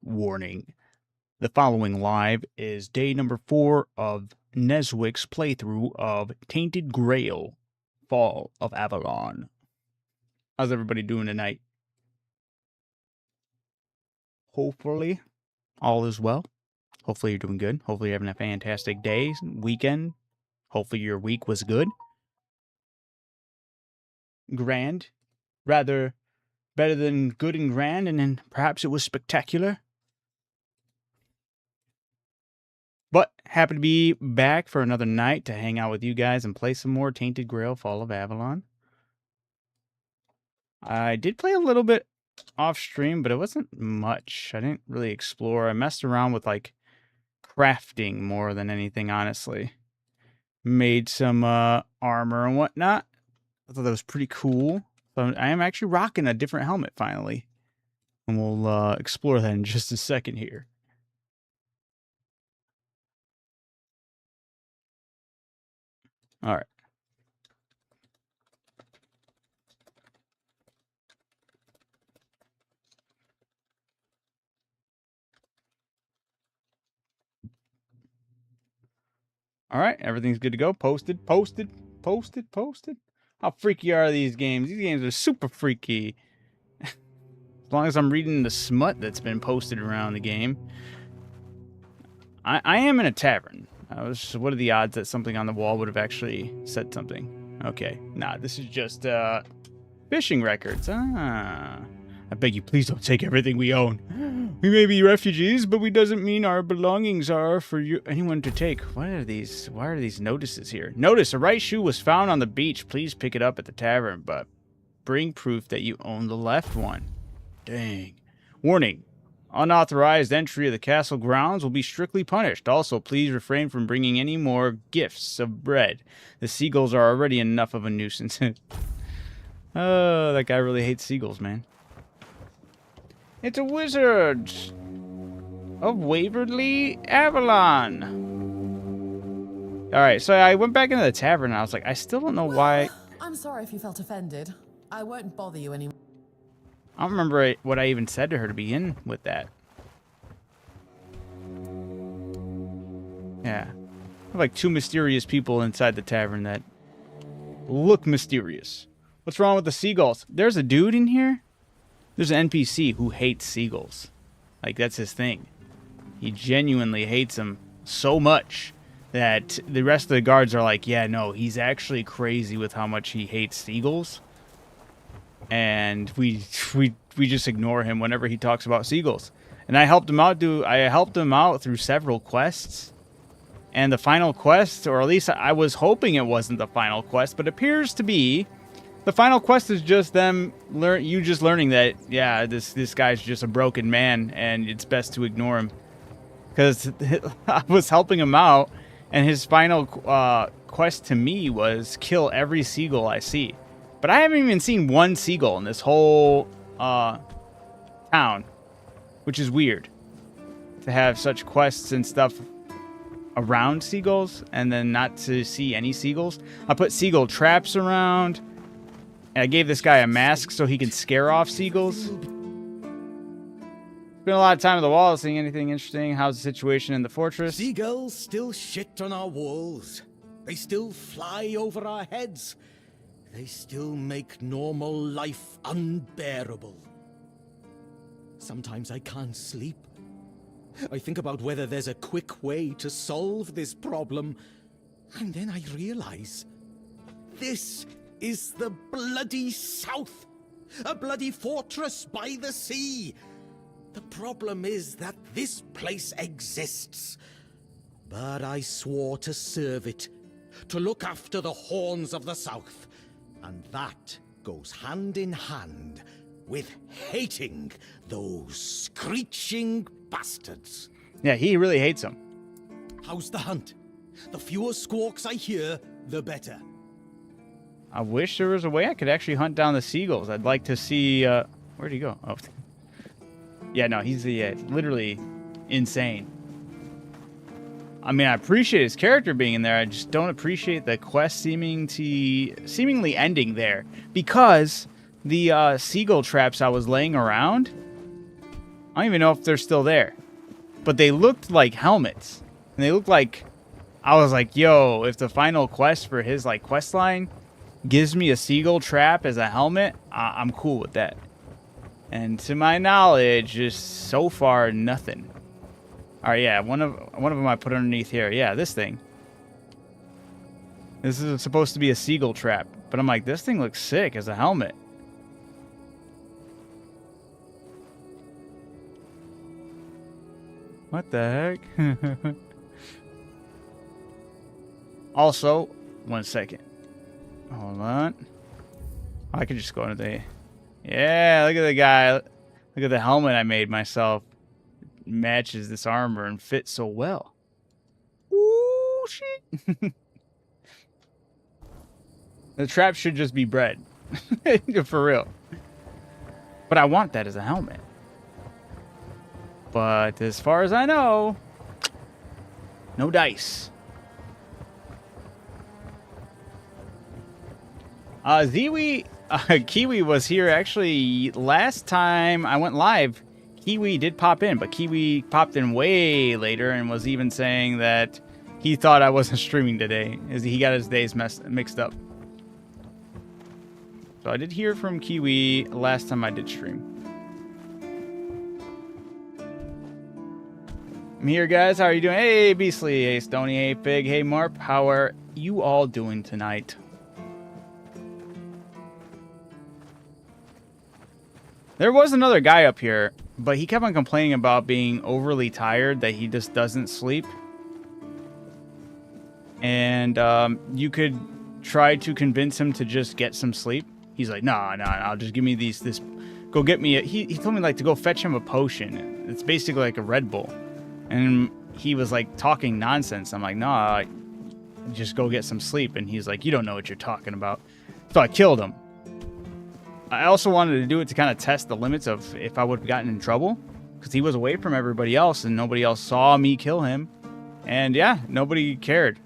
Warning. The following live is day number 4 of Neswick's playthrough of Tainted GRAIL, Fall of Avalon. How's everybody doing tonight? Hopefully, all is well. Hopefully you're doing good. Hopefully you're having a fantastic day, weekend. Hopefully your week was good. Grand. Rather better than good and grand, and then perhaps it was spectacular. But happy to be back for another night to hang out with you guys and play some more Tainted GRAIL Fall of Avalon. I did play a little bit off stream, but it wasn't much. I didn't really explore. I messed around with like crafting more than anything, honestly. Made some armor and whatnot. I thought that was pretty cool. So I am actually rocking a different helmet finally. And we'll explore that in just a second here. All right. All right, everything's good to go. Posted. How freaky are these games? These games are super freaky. As long as I'm reading the smut that's been posted around the game. I am in a tavern. What are the odds that something on the wall would have actually said something? Okay, nah, this is just fishing records. I beg you, please don't take everything we own. We may be refugees, but we doesn't mean our belongings are for anyone to take. What are these? Why are these notices here? Notice, a right shoe was found on the beach. Please pick it up at the tavern, but bring proof that you own the left one. Dang. Warning. Unauthorized entry of the castle grounds will be strictly punished. Also, please refrain from bringing any more gifts of bread. The seagulls are already enough of a nuisance. Oh, that guy really hates seagulls, man. It's a wizard of Waverly Avalon. Alright, so I went back into the tavern and I was like, I still don't know why. I'm sorry if you felt offended. I won't bother you anymore. I don't remember what I even said to her to begin with that. Yeah. I have like 2 mysterious people inside the tavern that look mysterious. What's wrong with the seagulls? There's a dude in here? There's an NPC who hates seagulls. Like, that's his thing. He genuinely hates them so much that the rest of the guards are like, yeah, no, he's actually crazy with how much he hates seagulls. And we just ignore him whenever he talks about seagulls. And I helped him out through several quests. And the final quest, or at least I was hoping it wasn't the final quest, but appears to be. The final quest is just them just learning that, yeah, this guy's just a broken man and it's best to ignore him. Because I was helping him out, and his final quest to me was kill every seagull I see. But I haven't even seen one seagull in this whole town, which is weird. To have such quests and stuff around seagulls and then not to see any seagulls. I put seagull traps around. And I gave this guy a mask so he can scare off seagulls. Spent a lot of time at the wall. Seeing anything interesting? How's the situation in the fortress? Seagulls still shit on our walls. They still fly over our heads. They still make normal life unbearable. Sometimes I can't sleep. I think about whether there's a quick way to solve this problem. And then I realize this is the bloody South. A bloody fortress by the sea. The problem is that this place exists. But I swore to serve it, to look after the horns of the South. And that goes hand in hand with hating those screeching bastards. Yeah, he really hates them. How's the hunt? The fewer squawks I hear, the better. I wish there was a way I could actually hunt down the seagulls. I'd like to see... where'd he go? Oh. Yeah, no, he's literally insane. I mean, I appreciate his character being in there. I just don't appreciate the quest seemingly ending there. Because the seagull traps I was laying around I don't even know if they're still there. But they looked like helmets. And they looked like... I was like, yo, if the final quest for his, like, quest line gives me a seagull trap as a helmet, I'm cool with that. And to my knowledge, just so far, nothing. Alright, yeah, one of them I put underneath here. Yeah, this thing. This is supposed to be a seagull trap. But I'm like, this thing looks sick as a helmet. What the heck? Also, 1 second. Hold on. I could just go into the... Yeah, look at the guy. Look at the helmet I made myself. It matches this armor and fits so well. Ooh, shit. The trap should just be bread. For real. But I want that as a helmet. But as far as I know, no dice. Kiwi was here actually last time I went live. Kiwi did pop in, but Kiwi popped in way later and was even saying that he thought I wasn't streaming today, as he got his days mixed up. So I did hear from Kiwi last time I did stream. I'm here, guys. How are you doing? Hey, Beastly. Hey, Stony. Hey, Fig. Hey, Marp. How are you all doing tonight? There was another guy up here, but he kept on complaining about being overly tired, that he just doesn't sleep. And you could try to convince him to just get some sleep. He's like, nah, I'll just give me this. Go get me he told me like to go fetch him a potion. It's basically like a Red Bull. And he was like talking nonsense. I'm like, nah, just go get some sleep. And he's like, you don't know what you're talking about. So I killed him. I also wanted to do it to kind of test the limits of if I would have gotten in trouble. Because he was away from everybody else and nobody else saw me kill him. And yeah, nobody cared.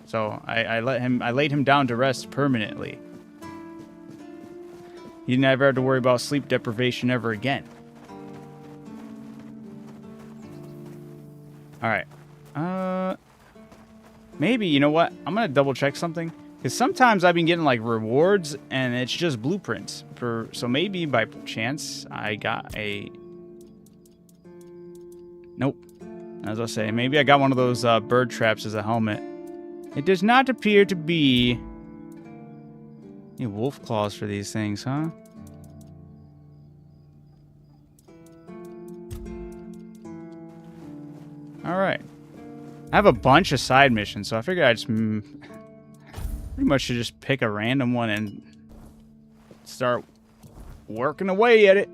So I laid him down to rest permanently. He never had to worry about sleep deprivation ever again. Alright. Maybe, you know what? I'm going to double check something. Because sometimes I've been getting like rewards and it's just blueprints. So maybe by chance I got a... Nope. As I say, maybe I got one of those bird traps as a helmet. It does not appear to be... Any wolf claws for these things, huh? Alright. I have a bunch of side missions, so I figured I just... pretty much should just pick a random one and start working away at it.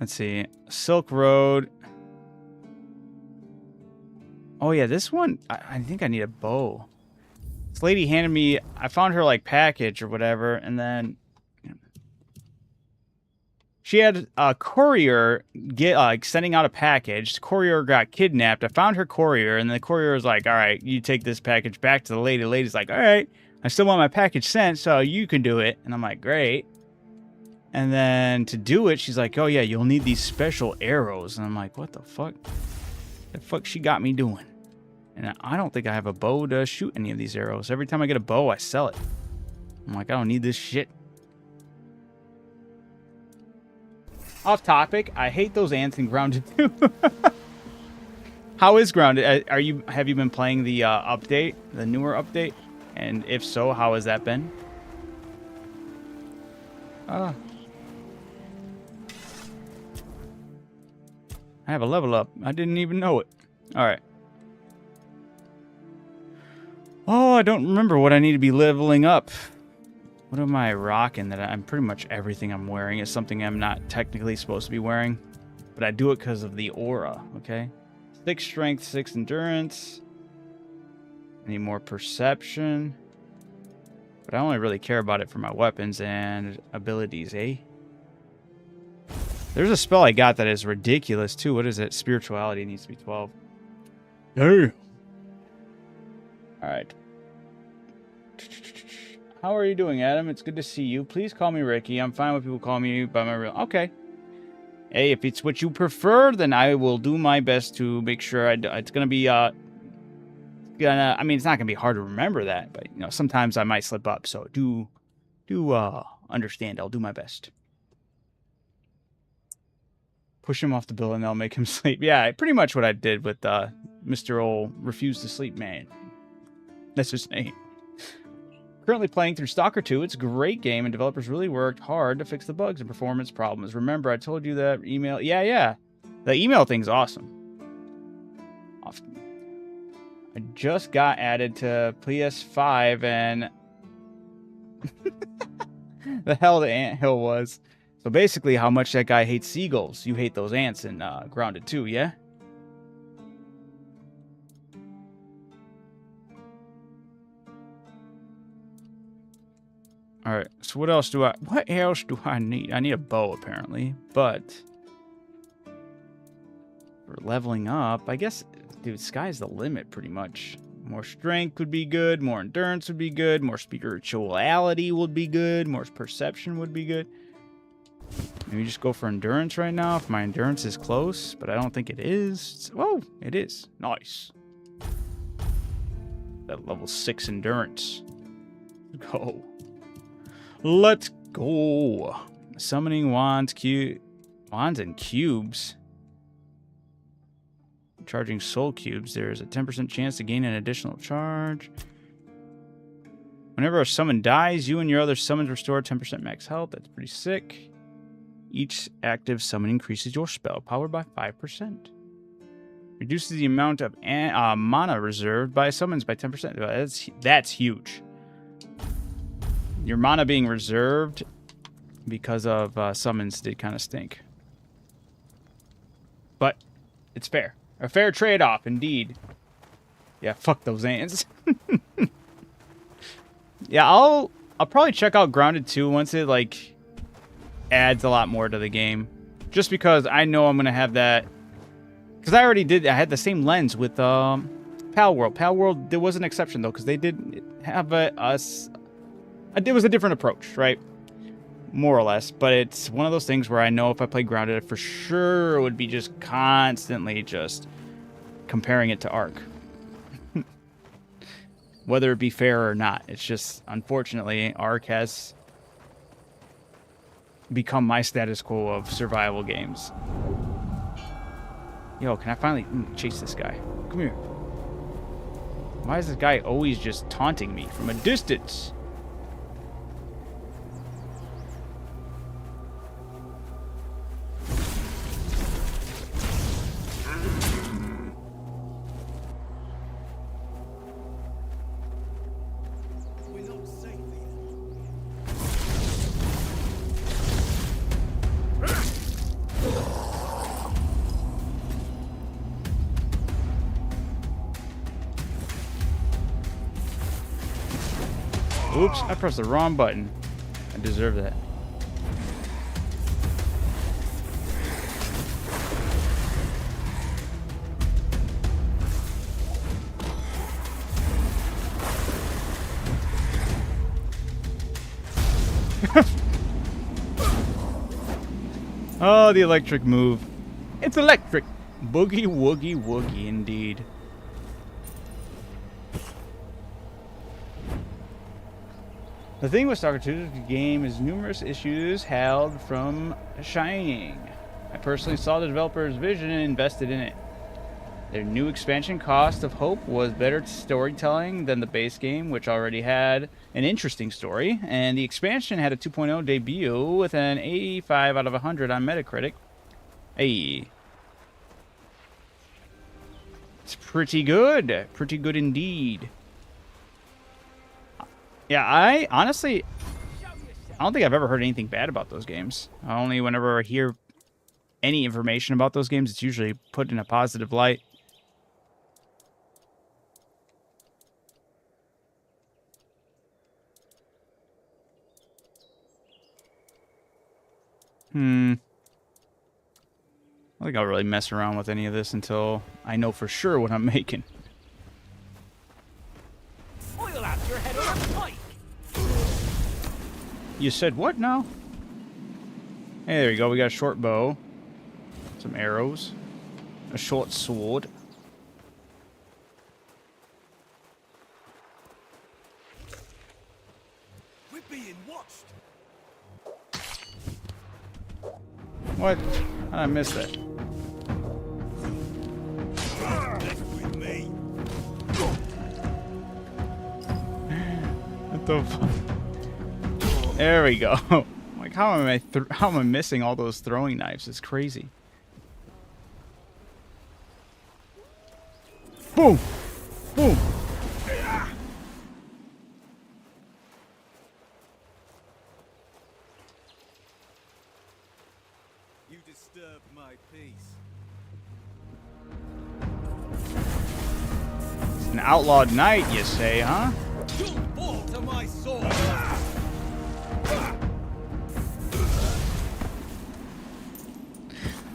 Let's see. Silk Road. Oh, yeah, this one, I think I need a bow. This lady handed me, I found her, like, package or whatever, and then she had a courier sending out a package. The courier got kidnapped. I found her courier, and the courier was like, all right, you take this package back to the lady. The lady's like, all right, I still want my package sent, so you can do it. And I'm like, great. And then to do it, she's like, oh, yeah, you'll need these special arrows. And I'm like, what the fuck? The fuck she got me doing? And I don't think I have a bow to shoot any of these arrows. Every time I get a bow, I sell it. I'm like, I don't need this shit. Off topic, I hate those ants in Grounded too. How is Grounded? Have you been playing the update, the newer update? And if so, how has that been? I have a level up. I didn't even know it. All right. Oh, I don't remember what I need to be leveling up. What am I rocking that I'm pretty much everything I'm wearing is something I'm not technically supposed to be wearing. But I do it because of the aura, okay? 6 strength, 6 endurance. I need more perception. But I only really care about it for my weapons and abilities, eh? There's a spell I got that is ridiculous, too. What is it? Spirituality needs to be 12. Damn. Alright. How are you doing, Adam? It's good to see you. Please call me Ricky. I'm fine with people calling me by my real... Okay. Hey, if it's what you prefer, then I will do my best to make sure it's going to be... I mean, it's not going to be hard to remember that, but, you know, sometimes I might slip up, so do understand. I'll do my best. Push him off the bill and they'll make him sleep. Yeah, pretty much what I did with Mr. Ol' Refuse to Sleep Man. That's his name. Currently playing through Stalker 2. It's a great game, and developers really worked hard to fix the bugs and performance problems. Remember, I told you that email... Yeah. The email thing's awesome. I just got added to PS5, and... the hell the anthill was. So basically, how much that guy hates seagulls. You hate those ants in Grounded 2, yeah? Alright, so what else do I need? I need a bow, apparently. But for leveling up, I guess, dude, sky's the limit, pretty much. More strength would be good. More endurance would be good. More spirituality would be good. More perception would be good. Maybe just go for endurance right now if my endurance is close, but I don't think it is. Oh, it is. Nice. That level 6 endurance. Go. Let's go. Summoning wands, wands and cubes. Charging soul cubes. There's a 10% chance to gain an additional charge. Whenever a summon dies, you and your other summons restore 10% max health. That's pretty sick. Each active summon increases your spell power by 5%. Reduces the amount of mana reserved by summons by 10%. That's huge. Your mana being reserved because of summons did kind of stink. But it's fair. A fair trade-off, indeed. Yeah, fuck those ants. Yeah, I'll probably check out Grounded 2 once it, like, adds a lot more to the game. Just because I know I'm going to have that... Because I already did... I had the same lens with Pal World. Pal World, there was an exception, though, because they did have it was a different approach, right? More or less. But it's one of those things where I know if I play Grounded, for sure it would be just constantly just comparing it to Ark. Whether it be fair or not. It's just, unfortunately, Ark has become my status quo of survival games. Yo, can I finally chase this guy? Come here. Why is this guy always just taunting me from a distance? Oops, I pressed the wrong button. I deserve that. Oh, the electric move. It's electric. Boogie woogie woogie indeed. The thing with Stalker 2 game is numerous issues held from shining. I personally saw the developer's vision and invested in it. Their new expansion, Cost of Hope, was better storytelling than the base game, which already had an interesting story, and the expansion had a 2.0 debut with an 85 out of 100 on Metacritic. Hey. It's pretty good. Pretty good indeed. Yeah, I honestly, I don't think I've ever heard anything bad about those games. Only whenever I hear any information about those games, it's usually put in a positive light. I think I'll really mess around with any of this until I know for sure what I'm making. Oil out your head on a pike! You said what now? Hey, there we go. We got a short bow. Some arrows. A short sword. We're being watched. What? How did I miss that? Left with me. What the fuck? There we go. Like, how am I missing all those throwing knives? It's crazy. Boom! Boom! You disturbed my peace. It's an outlawed knight, you say, huh? You'll fall to my sword.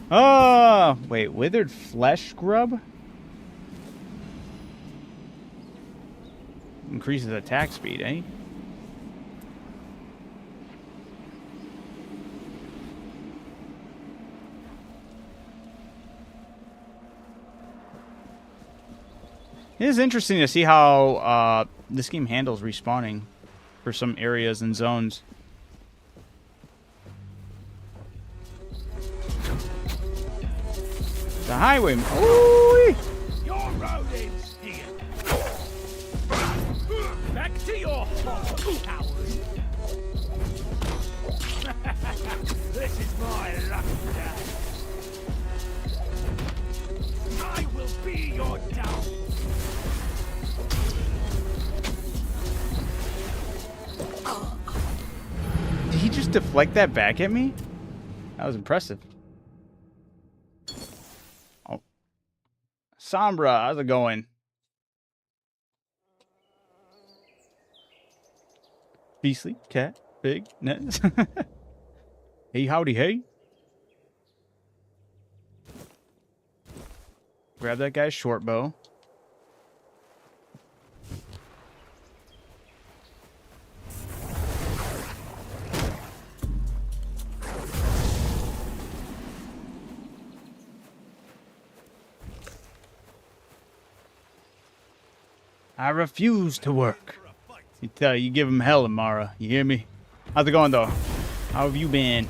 Oh, wait, withered flesh grub? Increases attack speed, eh? It is interesting to see how this game handles respawning for some areas and zones. The highway. Ooh! Your road ends here. Back to your hole, coward. This is my lucky day. I will be your downfall. Did he just deflect that back at me? That was impressive. Oh. Sombra, how's it going? Beastly, cat, big, nets. Hey, howdy, hey. Grab that guy's short bow. I refuse to work. You give him hell, Amara. You hear me? How's it going, though? How have you been?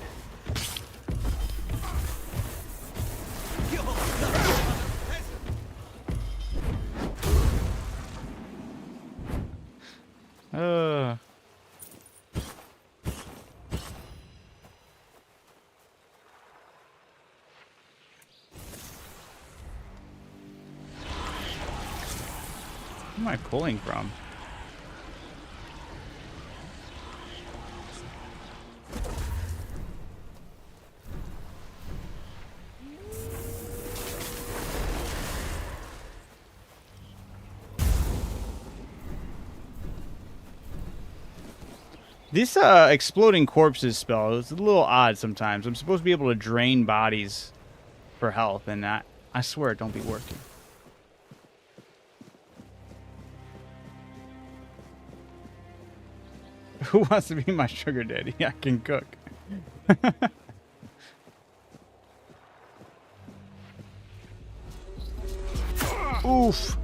Where am I pulling from? This exploding corpses spell is a little odd sometimes. I'm supposed to be able to drain bodies for health, and I swear it don't be working. Who wants to be my sugar daddy? I can cook. Oof.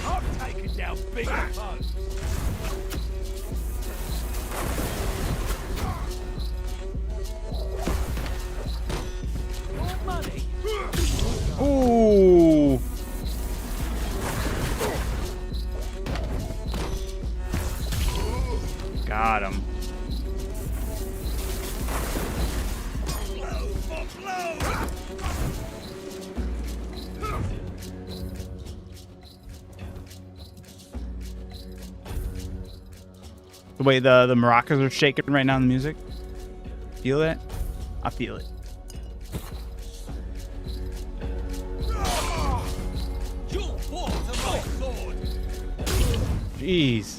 I'm taking down bigger foes. More money. Ooh. Got him. Blow for blow. The way the maracas are shaking right now in the music. Feel that? I feel it. You'll fall to my sword. Jeez.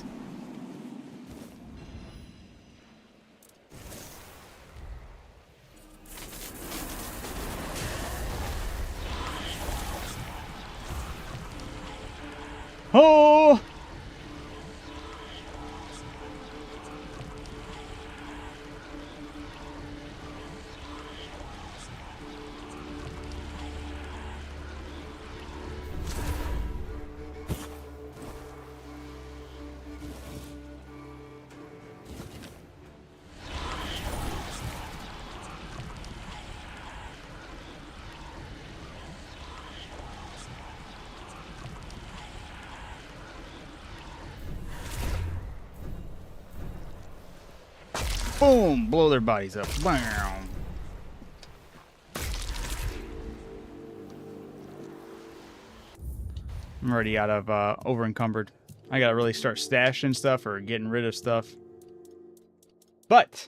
Boom! Blow their bodies up. Bam! I'm already out of over encumbered. I gotta really start stashing stuff or getting rid of stuff. But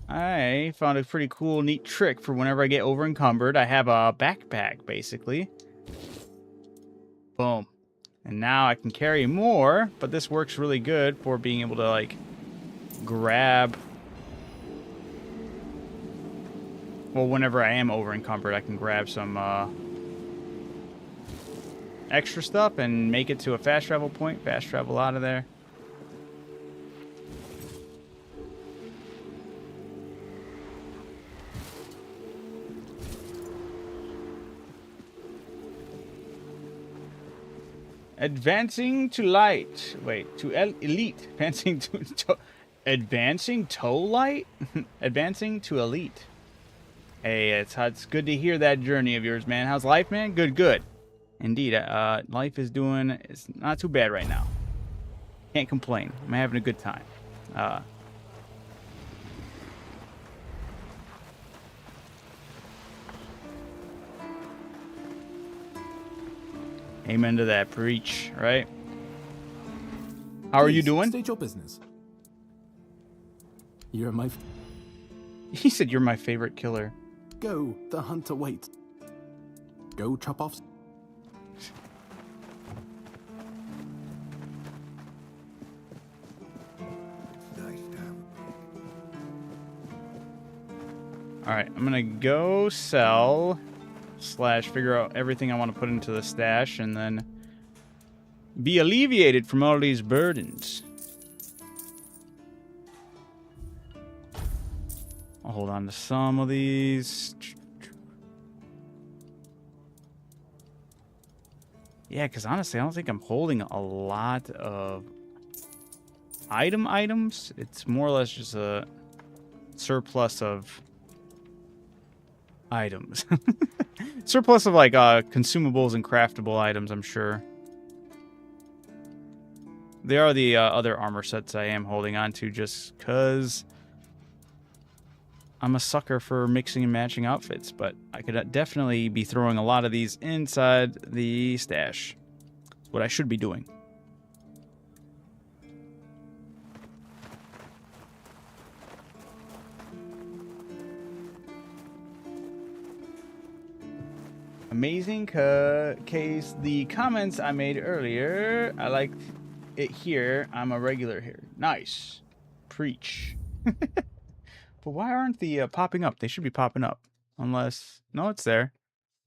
I found a pretty cool, neat trick for whenever I get over encumbered. I have a backpack, basically. Boom. And now I can carry more, but this works really good for being able to, like, grab. Well, whenever I am over encumbered, I can grab some extra stuff and make it to a fast travel point. Fast travel out of there. Advancing to light. Wait, to elite. Advancing to advancing to light? Advancing to elite. Hey, it's good to hear that journey of yours, man. How's life, man? Good, good. Indeed, life is doing, it's not too bad right now. Can't complain. I'm having a good time. Amen to that. Preach, right? How are you doing? State your business. You're my... He said you're my favorite killer. Go, the hunter waits. Go chop off... Alright, I'm gonna go sell / figure out everything I want to put into the stash and then be alleviated from all these burdens. I'll hold on to some of these. Yeah, because honestly, I don't think I'm holding a lot of items. It's more or less just a surplus of items. Surplus of, like, consumables and craftable items, I'm sure. There are the other armor sets I am holding on to just because I'm a sucker for mixing and matching outfits, but I could definitely be throwing a lot of these inside the stash. That's what I should be doing. Amazing case the comments I made earlier. I like it here. I'm a regular here. Nice. Preach. But why aren't the popping up? They should be popping up. Unless... No, it's there.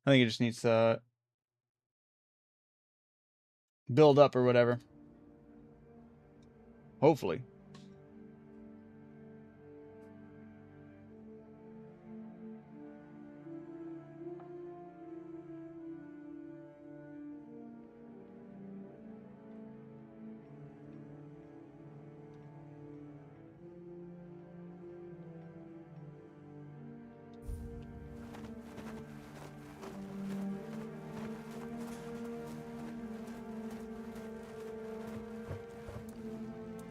I think it just needs to build up or whatever. Hopefully.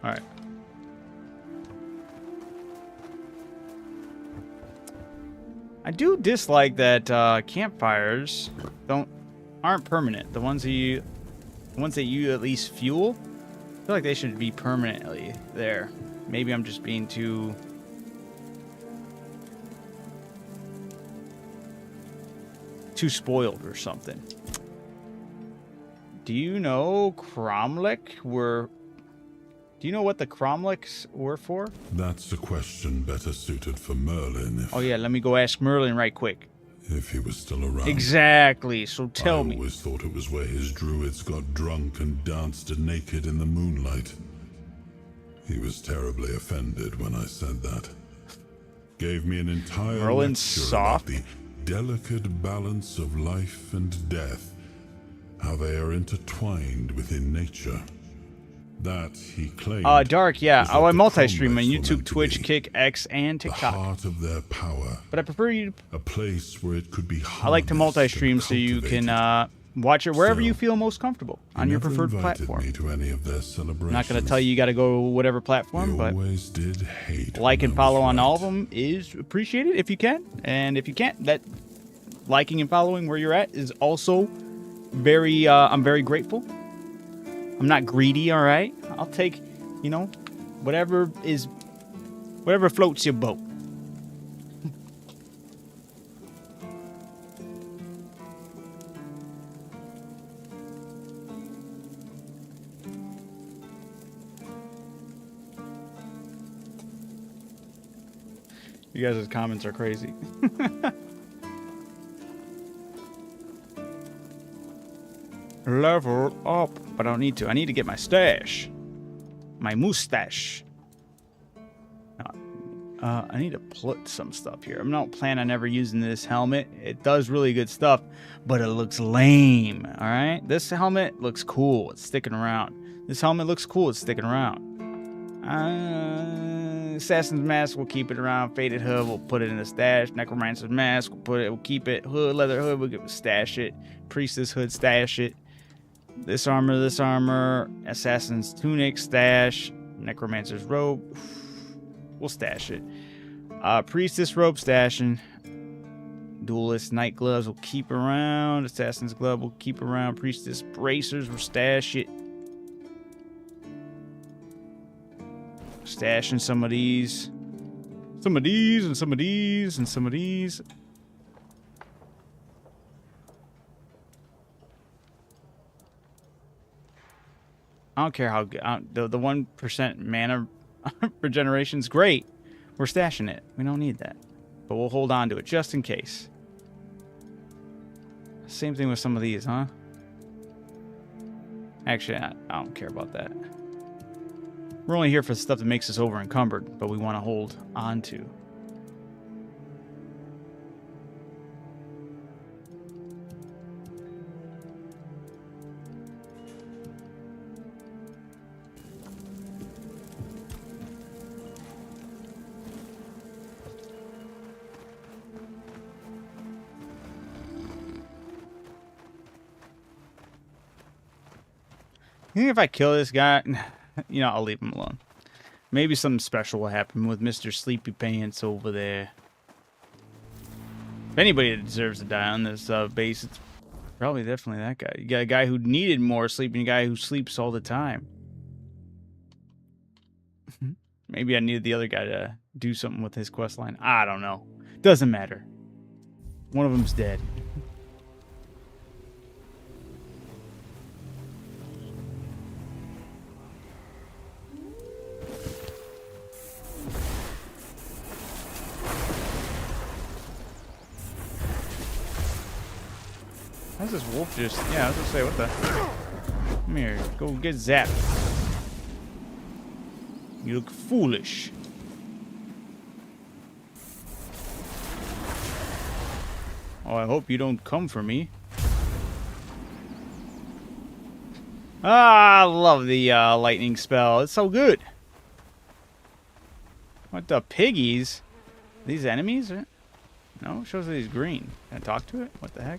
Alright. I do dislike that campfires aren't permanent. The ones that you at least fuel, I feel like they should be permanently there. Maybe I'm just being too spoiled or something. Do you know Cromlech were... Do you know what the Cromlechs were for? That's a question better suited for Merlin if... Oh yeah, let me go ask Merlin right quick. If he was still around. Exactly, so tell me. I always thought it was where his druids got drunk and danced naked in the moonlight. He was terribly offended when I said that. Gave me an entire Merlin's lecture soft. about the delicate balance of life and death, how they are intertwined within nature. That, he claimed, Dark, yeah. was Oh, what I the multi-stream on Cromlechs were YouTube, meant to Twitch, be. Kick, X, and The TikTok. heart of their power. But I prefer you... A place where it could be I like to harnessed multi-stream and so you can cultivated. Watch it wherever Still, you feel most comfortable on your never preferred invited platform. me to any of their celebrations. I'm not going to tell you got to go whatever platform, They but always did hate like when and I was follow on all of right. them is appreciated if you can. And if you can't, that liking and following where you're at is also very, I'm very grateful. I'm not greedy, all right? I'll take, you know, whatever floats your boat. You guys' comments are crazy. Level up, but I don't need to. I need to get my mustache. I need to put some stuff here. I'm not planning on ever using this helmet. It does really good stuff, but it looks lame. All right, this helmet looks cool. It's sticking around. This helmet looks cool. It's sticking around. Assassin's mask, we'll keep it around. Faded hood, we'll put it in the stash. Necromancer's mask, we'll keep it. Hood, leather hood, we'll stash it. Priestess hood, stash it. This armor. Assassin's tunic, stash. Necromancer's robe, we'll stash it. Priestess robe, stashing. Duelist night gloves, we'll keep around. Assassin's glove, we'll keep around. Priestess bracers, we'll stash it. Stashing some of these. Some of these, and some of these, and some of these. I don't care how good. The 1% mana regeneration's great. We're stashing it. We don't need that. But we'll hold on to it just in case. Same thing with some of these, huh? Actually, I don't care about that. We're only here for stuff that makes us over encumbered, but we want to hold on to. You think if I kill this guy, you know, I'll leave him alone. Maybe something special will happen with Mr. Sleepy Pants over there. If anybody that deserves to die on this base, it's probably definitely that guy. You got a guy who needed more sleep and a guy who sleeps all the time. Maybe I needed the other guy to do something with his quest line. I don't know. Doesn't matter. One of them's dead. How's this wolf just... Yeah, I was gonna say, what the... Come here, go get zapped. You look foolish. Oh, I hope you don't come for me. Ah, I love the lightning spell. It's so good. What the piggies? These enemies? No, it shows that he's green. Can I talk to it? What the heck?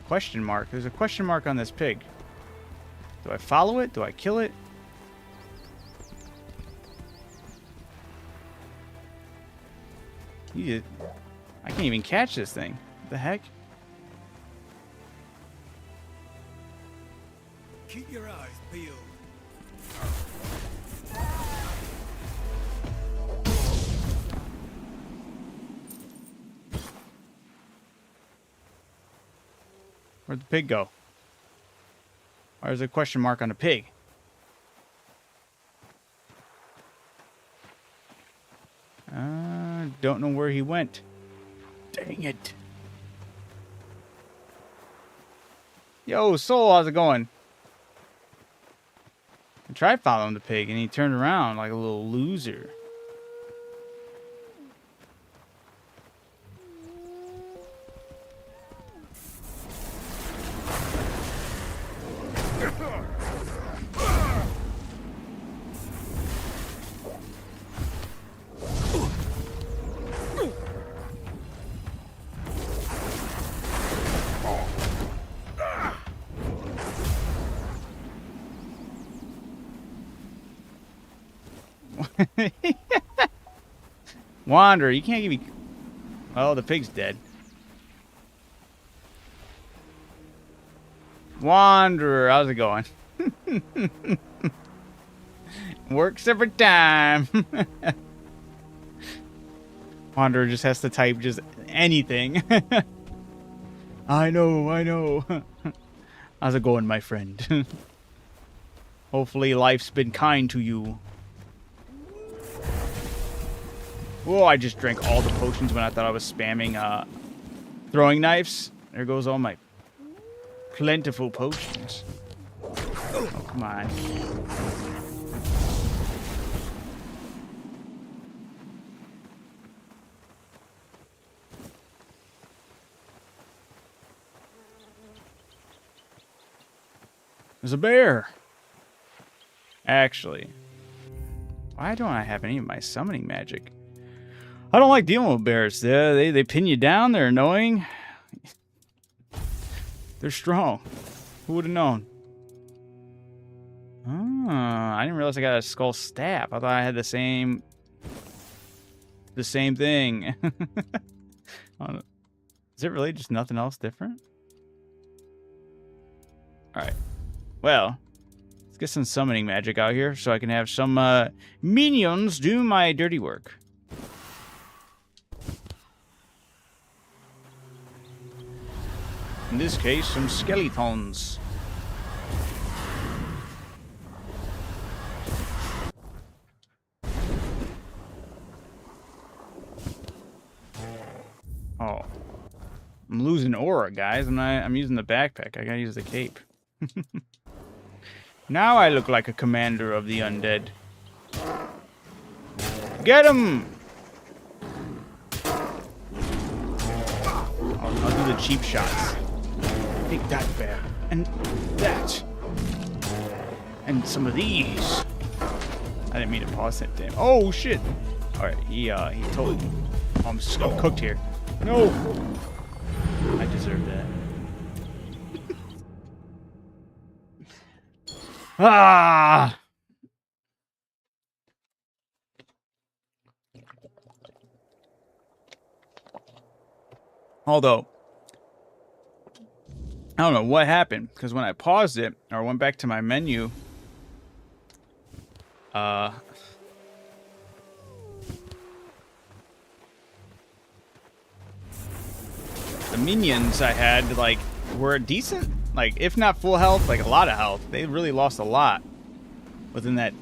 Question mark. There's a question mark on this pig. Do I follow it? Do I kill it? I can't even catch this thing. What the heck? Keep your eyes peeled. Where'd the pig go? Or is there a question mark on the pig? Don't know where he went. Dang it. Yo, Soul, how's it going? I tried following the pig and he turned around like a little loser. Wanderer, you can't give me... Oh, the pig's dead. Wanderer, how's it going? Works every time. Wanderer just has to type just anything. I know. How's it going, my friend? Hopefully life's been kind to you. Whoa, I just drank all the potions when I thought I was spamming throwing knives. There goes all my plentiful potions. Oh, come on. There's a bear. Actually, why don't I have any of my summoning magic? I don't like dealing with bears. They pin you down. They're annoying. They're strong. Who would have known? Oh, I didn't realize I got a skull staff. I thought I had the same thing. Is it really just nothing else different? All right. Well, let's get some summoning magic out here so I can have some minions do my dirty work. In this case, some skeletons. Oh. I'm losing aura, guys. I'm using the backpack. I gotta use the cape. Now I look like a commander of the undead. Get him! I'll do the cheap shots. Take that, bear. And that. And some of these. I didn't mean to pause that, damn. Oh, shit. Alright, he totally... Oh, I'm so cooked here. No! I deserve that. Ah! Although, I don't know what happened, because when I paused it, or went back to my menu, the minions I had, like, were decent. Like, if not full health, like a lot of health. They really lost a lot within that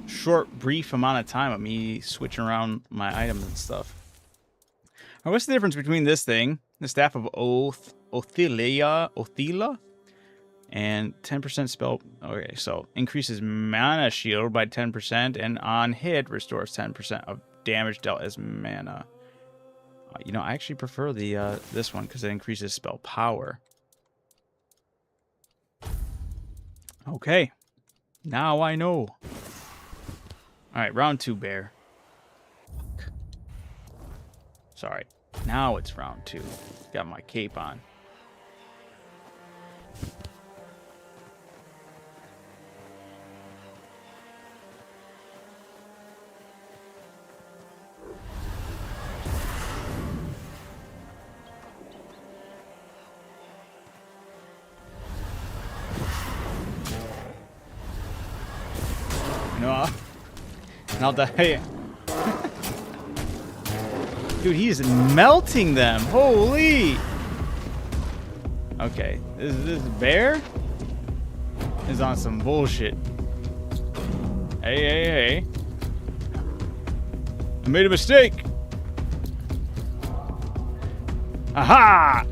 short, brief amount of time of me switching around my items and stuff. Now, what's the difference between this thing, the Staff of Othila, and 10% spell... Okay, so increases mana shield by 10%, and on hit restores 10% of damage dealt as mana. You know, I actually prefer the this one because it increases spell power. Okay, now I know. Alright, round 2, bear. Sorry, now it's round 2. Got my cape on. No, I'll die. Dude, he's melting them. Holy. Okay, this bear is on some bullshit. Hey. I made a mistake. Aha!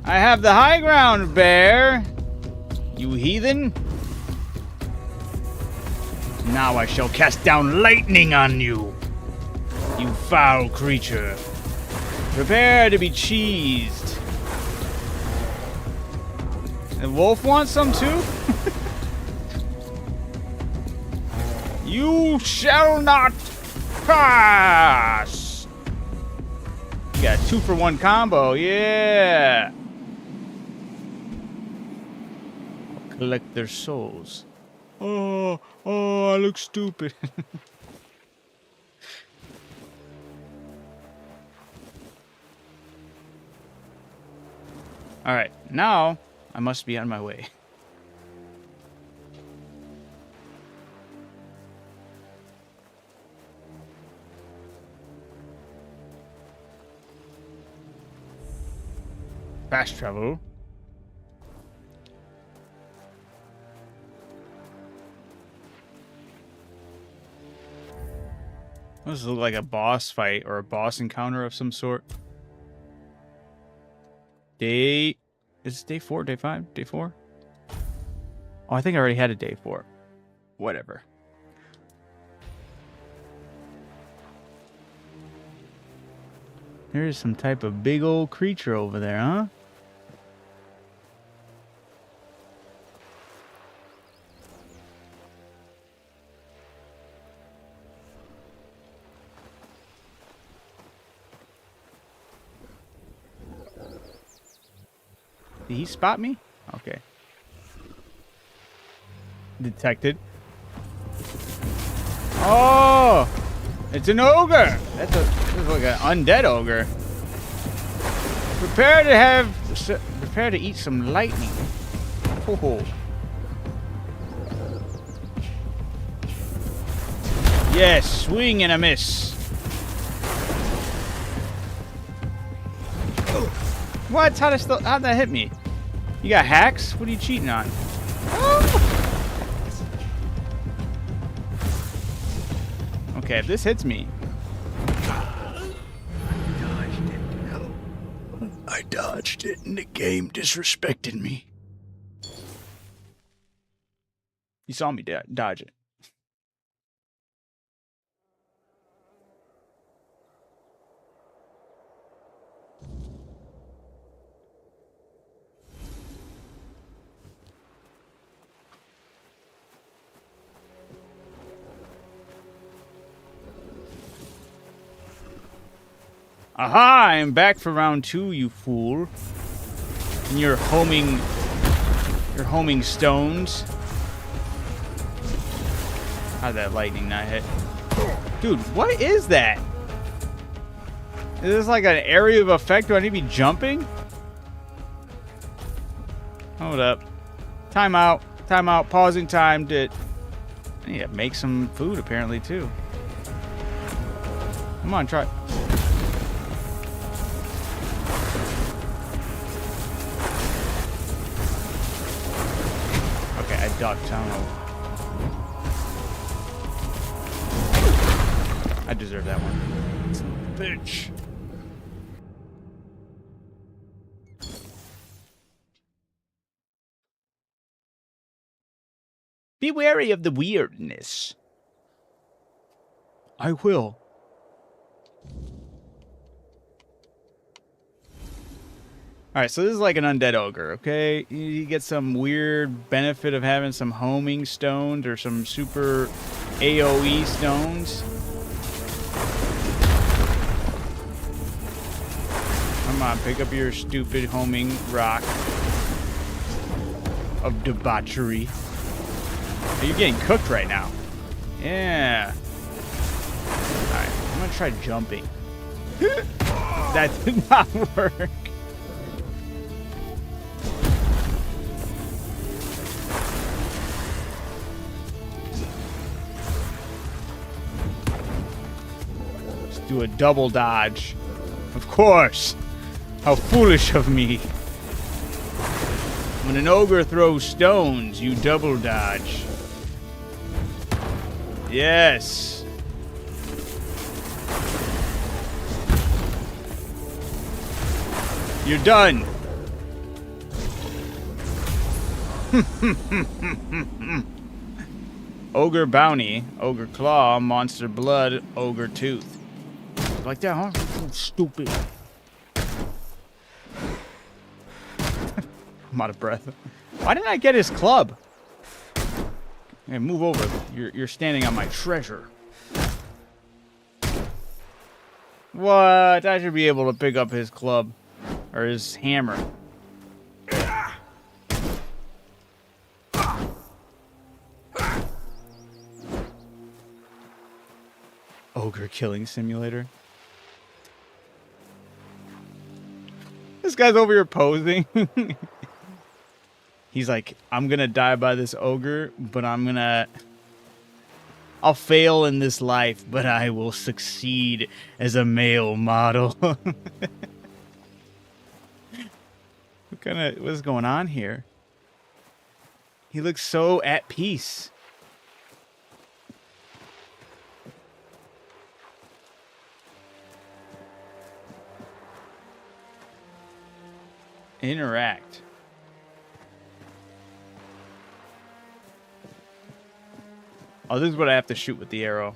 I have the high ground, bear. You heathen. Now I shall cast down lightning on you, you foul creature. Prepare to be cheesed. The wolf wants some too? You shall not pass! You got a 2-for-1 combo, yeah! I'll collect their souls. Oh, I look stupid. Alright, now I must be on my way. Fast travel. Does this look like a boss fight or a boss encounter of some sort? Is it day 4, day 5, day 4? Oh, I think I already had a day 4. Whatever. There is some type of big old creature over there, huh? Did he spot me? Okay. Detected. Oh! It's an ogre! That's like an undead ogre. Prepare to eat some lightning. Oh. Yes, swing and a miss. What? How'd that hit me? You got hacks? What are you cheating on? Okay, if this hits me. I dodged it and the game disrespected me. You saw me dodge it. Aha! I'm back for round 2, you fool. And you're homing stones. How'd that lightning not hit? Dude, what is that? Is this like an area of effect? Do I need to be jumping? Hold up. Time out. Time out. Pausing time. I need to make some food apparently too. Come on, try. Ducked, I don't know. I deserve that one. Son of a bitch. Be wary of the weirdness. I will. Alright, so this is like an undead ogre, okay? You get some weird benefit of having some homing stones or some super AoE stones. Come on, pick up your stupid homing rock of debauchery. Oh, you're getting cooked right now. Yeah. Alright, I'm gonna try jumping. That did not work. Do a double dodge. Of course. How foolish of me. When an ogre throws stones, you double dodge. Yes. You're done. Ogre bounty, ogre claw, monster blood, ogre tooth. Like that, huh? So stupid. I'm out of breath. Why didn't I get his club? Hey, move over. You're standing on my treasure. What? I should be able to pick up his club. Or his hammer. ogre killing simulator. This guy's over here posing. He's like, I'm gonna die by this ogre, but I'll fail in this life, but I will succeed as a male model. What's going on here? He looks so at peace. Interact. Oh, this is what I have to shoot with the arrow.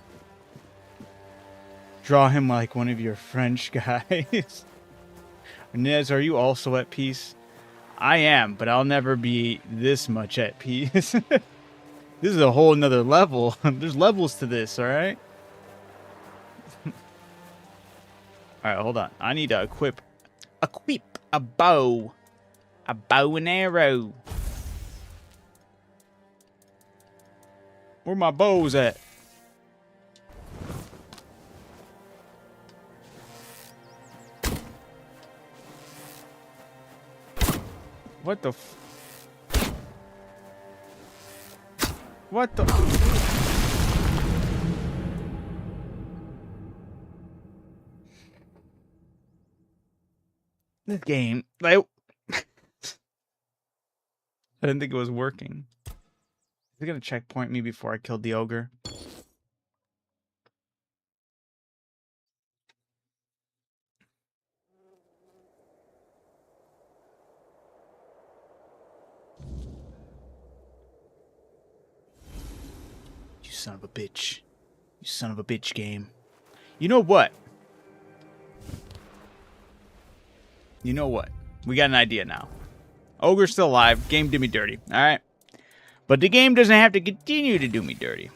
Draw him like one of your French guys. Nez, are you also at peace? I am, but I'll never be this much at peace. This is a whole nother level. There's levels to this, alright? Alright, hold on. I need to equip a bow. A bow and arrow. Where my bows at? What the what the This game, like, I didn't think it was working. Is it gonna checkpoint me before I killed the ogre? You son of a bitch. You son of a bitch game. You know what? You know what? We got an idea now. Ogre's still alive. Game did me dirty. Alright? But the game doesn't have to continue to do me dirty.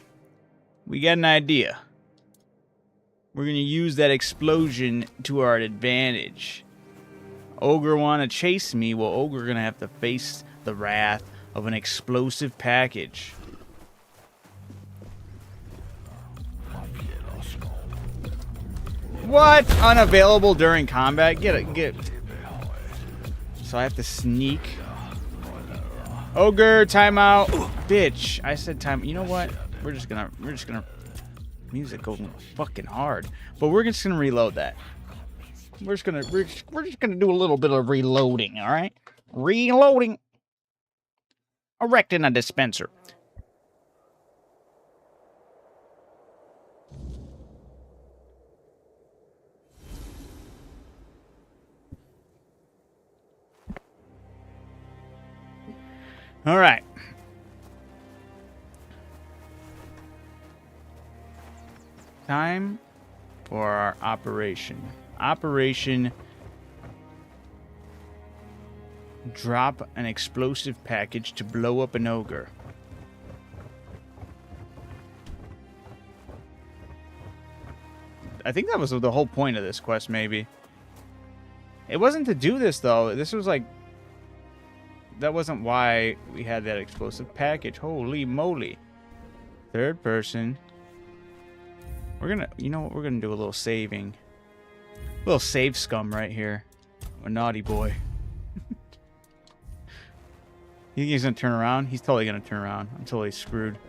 We got an idea. We're going to use that explosion to our advantage. Ogre want to chase me. Well, Ogre going to have to face the wrath of an explosive package. What? Unavailable during combat? Get. So I have to sneak. Ogre, timeout. Bitch. I said time. You know what? We're just gonna music going fucking hard. But we're just gonna reload that. We're just gonna do a little bit of reloading, alright? Reloading. Erecting a dispenser. All right. Time for our operation. Operation drop an explosive package to blow up an ogre. I think that was the whole point of this quest, maybe. It wasn't to do this, though. This was like... That wasn't why we had that explosive package. Holy moly. Third person. We're gonna... You know what? We're gonna do a little saving. A little save scum right here. A naughty boy. You think he's gonna turn around? He's totally gonna turn around. I'm totally screwed.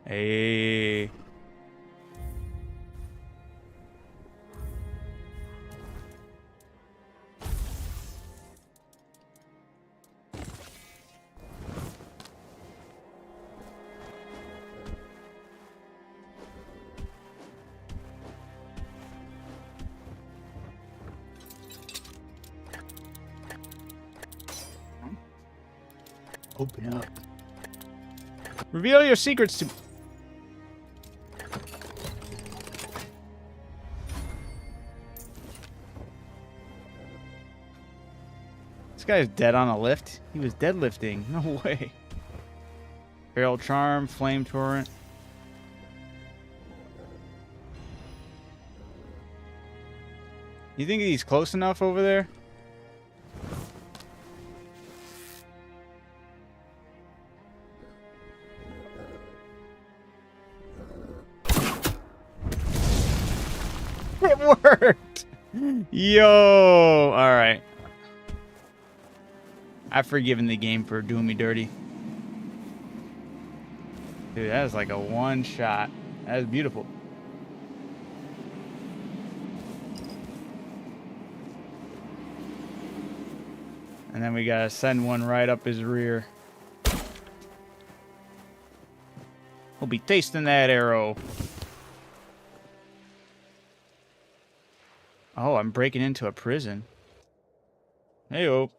Hey. Open up. Reveal your secrets to... This guy's dead on a lift? He was deadlifting. No way. Barrel charm, flame torrent. You think he's close enough over there? It worked! Yo! Alright. I've forgiven the game for doing me dirty. Dude, that is like a one shot. That is beautiful. And then we gotta send one right up his rear. We'll be tasting that arrow. Oh, I'm breaking into a prison. Hey-oh.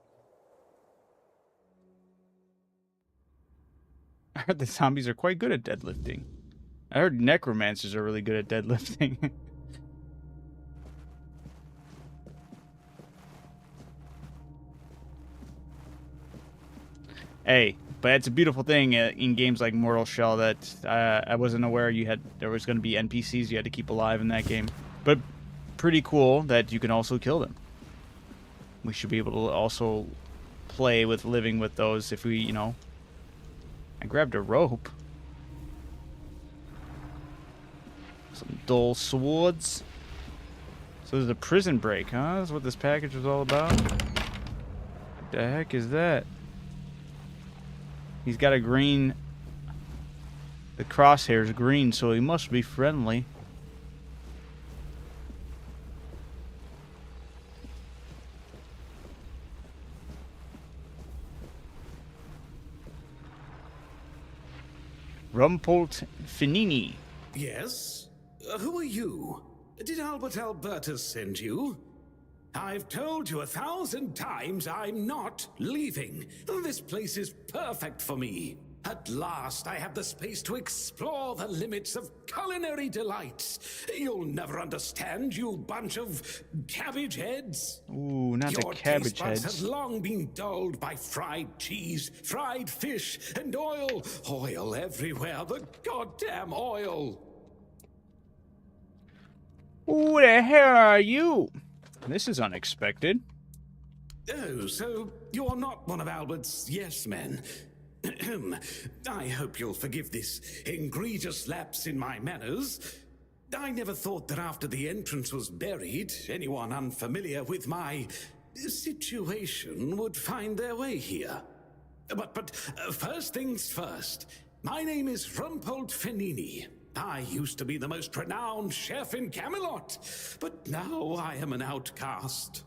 I heard the zombies are quite good at deadlifting. I heard necromancers are really good at deadlifting. Hey, but it's a beautiful thing in games like Mortal Shell that I wasn't aware there was going to be NPCs you had to keep alive in that game. But pretty cool that you can also kill them. We should be able to also play with living with those if we, you know. I grabbed a rope. Some dull swords. So there's a prison break, huh? That's what this package was all about? What the heck is that? He's got a green... The crosshair's green, so he must be friendly. Rumpolt Finini. Yes? Who are you? Did Albert Albertus send you? I've told you 1,000 times I'm not leaving. This place is perfect for me. At last, I have the space to explore the limits of culinary delights. You'll never understand, you bunch of cabbage heads. Ooh, not Your the cabbage taste buds heads. have long been dulled by fried cheese, fried fish, and oil. Oil everywhere, the goddamn oil. Who the hell are you? This is unexpected. Oh, so you're not one of Albert's yes men. I hope you'll forgive this egregious lapse in my manners. I never thought that after the entrance was buried, anyone unfamiliar with my situation would find their way here. But first things first. My name is Rumpolt Finini. I used to be the most renowned chef in Camelot, but now I am an outcast.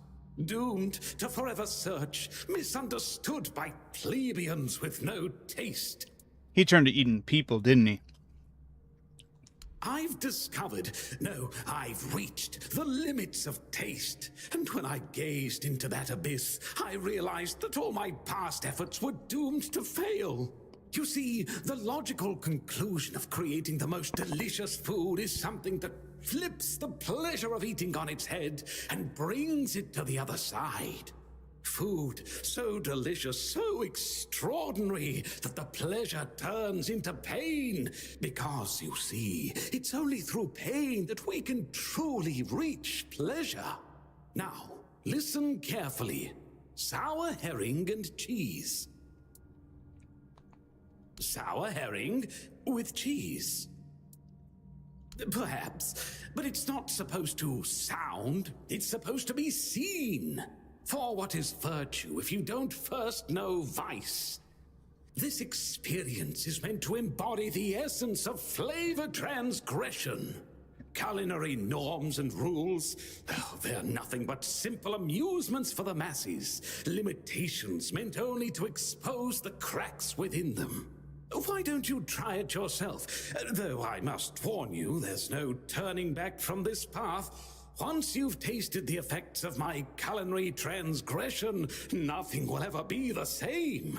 Doomed to forever search, misunderstood by plebeians with no taste. He turned to eating people, didn't he? I've reached the limits of taste. And when I gazed into that abyss, I realized that all my past efforts were doomed to fail. You see, the logical conclusion of creating the most delicious food is something that flips the pleasure of eating on its head and brings it to the other side. Food so delicious, so extraordinary, that the pleasure turns into pain. Because, you see, it's only through pain that we can truly reach pleasure. Now, listen carefully. Sour herring and cheese. Sour herring with cheese. Perhaps, but it's not supposed to sound, it's supposed to be seen. For what is virtue if you don't first know vice? This experience is meant to embody the essence of flavor transgression. Culinary norms and rules, they're nothing but simple amusements for the masses. Limitations meant only to expose the cracks within them. Why don't you try it yourself? Though I must warn you, there's no turning back from this path. Once you've tasted the effects of my culinary transgression, nothing will ever be the same.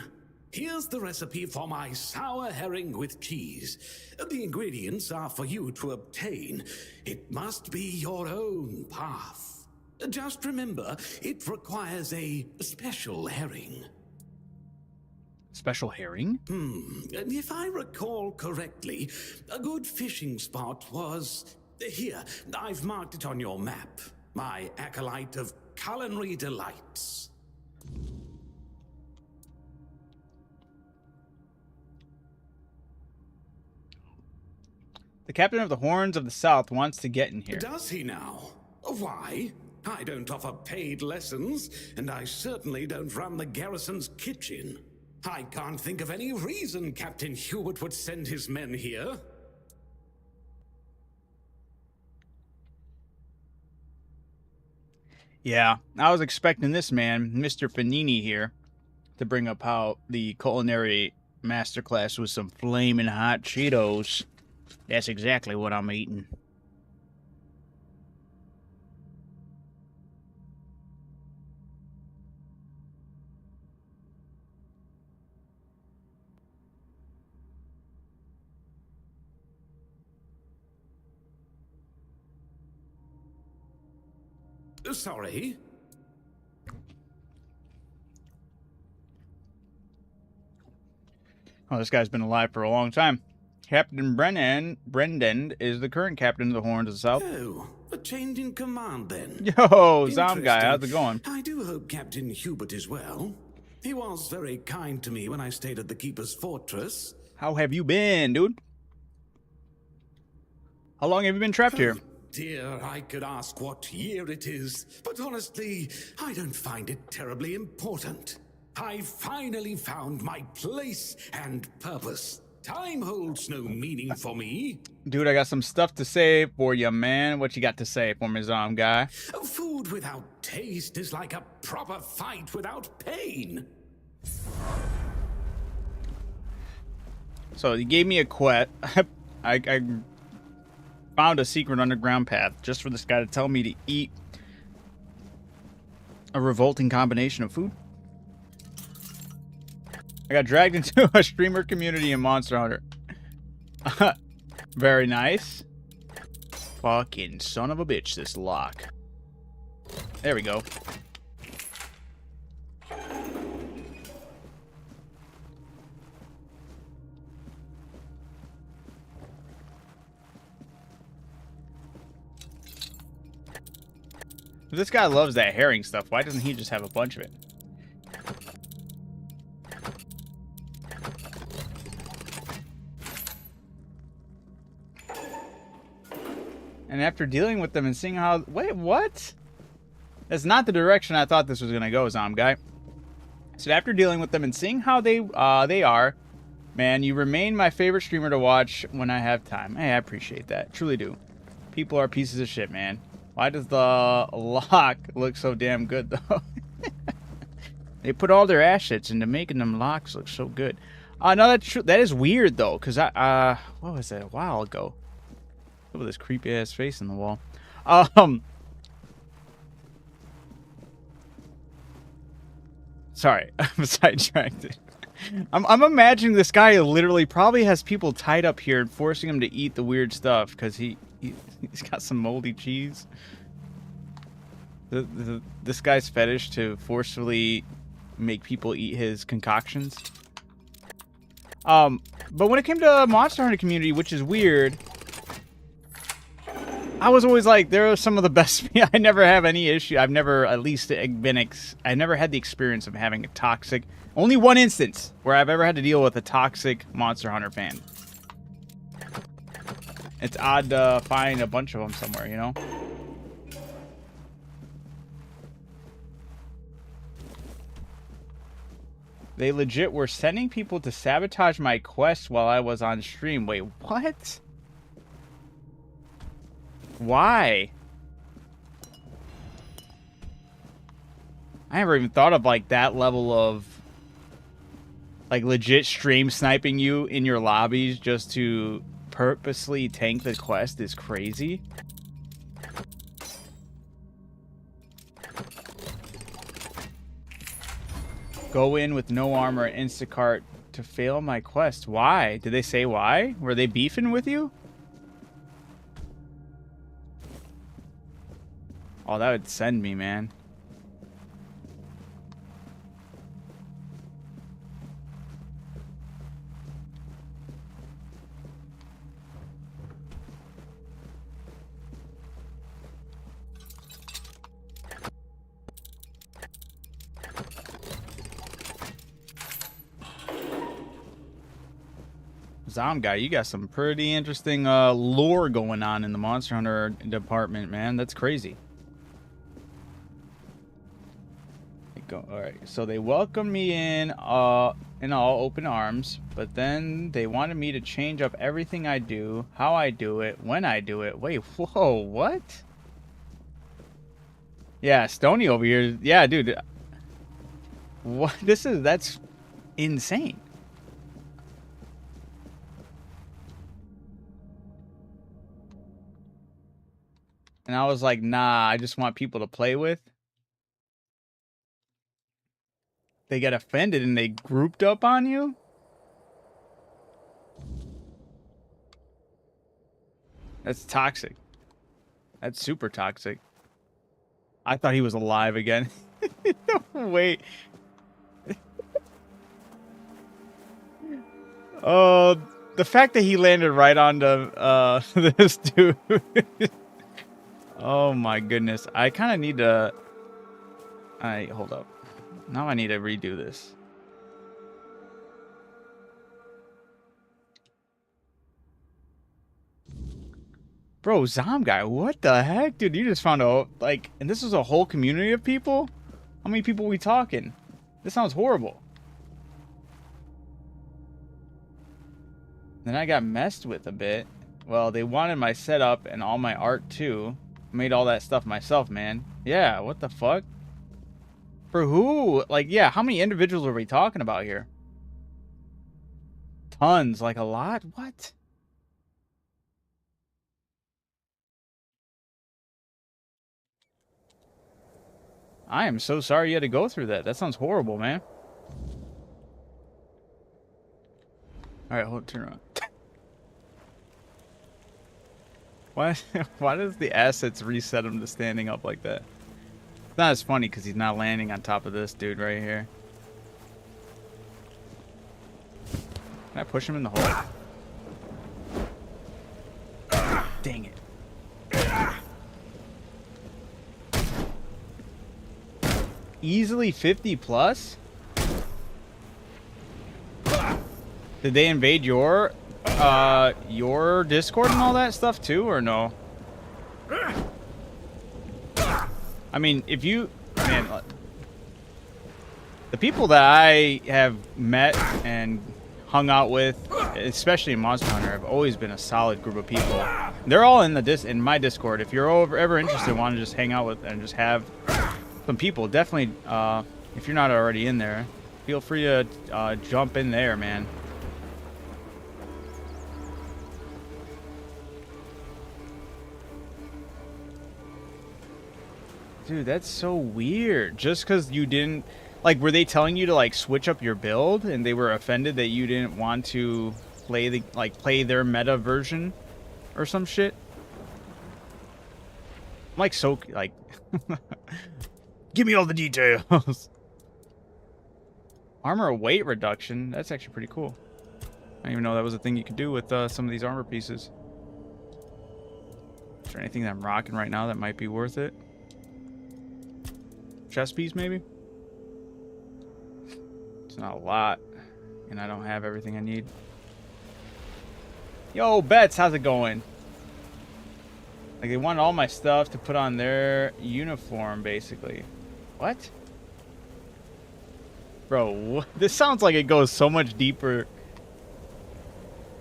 Here's the recipe for my sour herring with cheese. The ingredients are for you to obtain. It must be your own path. Just remember, it requires a special herring. Special herring? If I recall correctly, a good fishing spot was... Here, I've marked it on your map. My acolyte of culinary delights. The captain of the Horns of the South wants to get in here. Does he now? Why? I don't offer paid lessons, and I certainly don't run the garrison's kitchen. I can't think of any reason Captain Hubert would send his men here. Yeah, I was expecting this man, Mr. Fanini here, to bring up how the culinary masterclass was some flaming hot Cheetos. That's exactly what I'm eating. Sorry? Oh, this guy's been alive for a long time. Captain Brendan is the current captain of the Horns of the South. Oh, a change in command then. Yo, Zom guy, how's it going? I do hope Captain Hubert is well. He was very kind to me when I stayed at the Keeper's Fortress. How have you been, dude? How long have you been trapped here? Dear, I could ask what year it is, but honestly, I don't find it terribly important. I finally found my place and purpose. Time holds no meaning for me. Dude, I got some stuff to say for you, man. What you got to say for me, Zom guy? Food without taste is like a proper fight without pain. So he gave me a quest. I found a secret underground path just for this guy to tell me to eat a revolting combination of food. I got dragged into a streamer community in Monster Hunter. Very nice. Fucking son of a bitch, this lock. There we go. This guy loves that herring stuff. Why doesn't he just have a bunch of it? And after dealing with them and seeing how... Wait, what? That's not the direction I thought this was going to go, Zom guy. So after dealing with them and seeing how they are, man, you remain my favorite streamer to watch when I have time. Hey, I appreciate that. Truly do. People are pieces of shit, man. Why does the lock look so damn good, though? They put all their assets into making them locks look so good. No, that is weird, though, because what was that, a while ago? Look at this creepy-ass face in the wall. Sorry, I'm sidetracked. I'm imagining this guy literally probably has people tied up here and forcing him to eat the weird stuff because he's got some moldy cheese. This guy's fetish to forcefully make people eat his concoctions. But when it came to Monster Hunter community, which is weird, I was always like, they're some of the best. I never have any issue. I've never, at least, I never had the experience of having a toxic. Only one instance where I've ever had to deal with a toxic Monster Hunter fan. It's odd to find a bunch of them somewhere, you know? They legit were sending people to sabotage my quest while I was on stream. Wait, what? Why? I never even thought of like that level of like legit stream sniping you in your lobbies just to purposely tank the quest is crazy. Go in with no armor, Instacart to fail my quest. Why? Did they say why? Were they beefing with you? Oh, that would send me, man. Zom guy, you got some pretty interesting lore going on in the Monster Hunter department, man. That's crazy. welcome. All right, so they welcomed me in all open arms, but then they wanted me to change up everything I do, how I do it, when I do it. Wait, whoa, what? Yeah, Stony over here. Yeah, dude. What? That's insane. And I was like, nah, I just want people to play with. They get offended and they grouped up on you? That's toxic. That's super toxic. I thought he was alive again. No, wait. Oh, the fact that he landed right onto this dude. Oh my goodness. I kind of need to... hold up. Now I need to redo this. Bro, Zom guy, what the heck? Dude, you just found out, like, and this is a whole community of people? How many people are we talking? This sounds horrible. Then I got messed with a bit. Well, they wanted my setup and all my art too. I made all that stuff myself, man. Yeah, what the fuck? For who? Like, yeah, how many individuals are we talking about here? Tons, like a lot? What? I am so sorry you had to go through that. That sounds horrible, man. Alright, hold turn around. Why does the assets reset him to standing up like that? It's not as funny because he's not landing on top of this dude right here. Can I push him in the hole? Dang it. Easily 50 plus? Did they invade your Discord and all that stuff too, or no? I mean, if you... Man, the people that I have met and hung out with, especially in Monster Hunter, have always been a solid group of people. They're all in in my Discord. If you're ever interested, want to just hang out with and just have some people, definitely, if you're not already in there, feel free to jump in there, man. Dude, that's so weird. Just because you didn't... Like, were they telling you to, like, switch up your build, and they were offended that you didn't want to play their meta version or some shit? I'm, like, so... Like... Give me all the details. Armor weight reduction. That's actually pretty cool. I didn't even know that was a thing you could do with some of these armor pieces. Is there anything that I'm rocking right now that might be worth it? Chest piece, maybe? It's not a lot. And I don't have everything I need. Yo, Bets, how's it going? Like, they wanted all my stuff to put on their uniform, basically. What? Bro, this sounds like it goes so much deeper.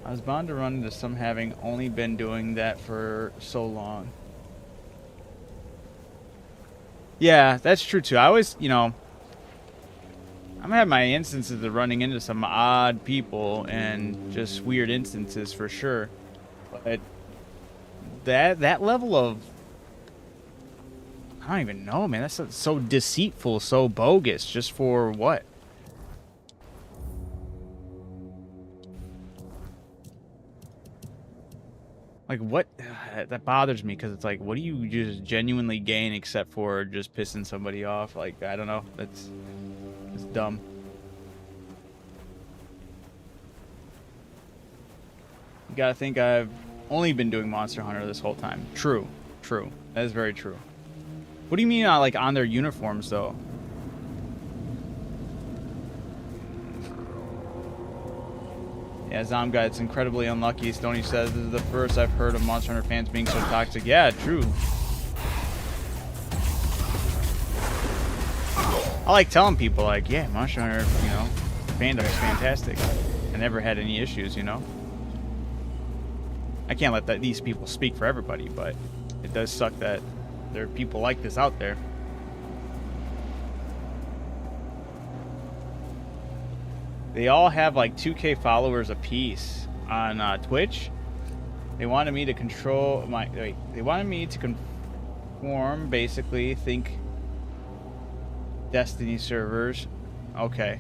I was bound to run into some having only been doing that for so long. Yeah, that's true too. I always, you know, I'm gonna have my instances of running into some odd people and just weird instances for sure. But that level of, I don't even know, man. That's so deceitful, so bogus. Just for what? Like, what? That bothers me because it's like, what do you just genuinely gain except for just pissing somebody off? Like, I don't know. It's dumb. You gotta think I've only been doing Monster Hunter this whole time. True. True. That is very true. What do you mean, like, on their uniforms, though? Yeah, Zomguy, it's incredibly unlucky. Stoney says this is the first I've heard of Monster Hunter fans being so toxic. Yeah, true. I like telling people, like, yeah, Monster Hunter, you know, fandom is fantastic. I never had any issues, you know. I can't let these people speak for everybody, but it does suck that there are people like this out there. They all have like 2K followers apiece on Twitch. They wanted me to control my. Wait, they wanted me to conform, basically, think Destiny servers. Okay.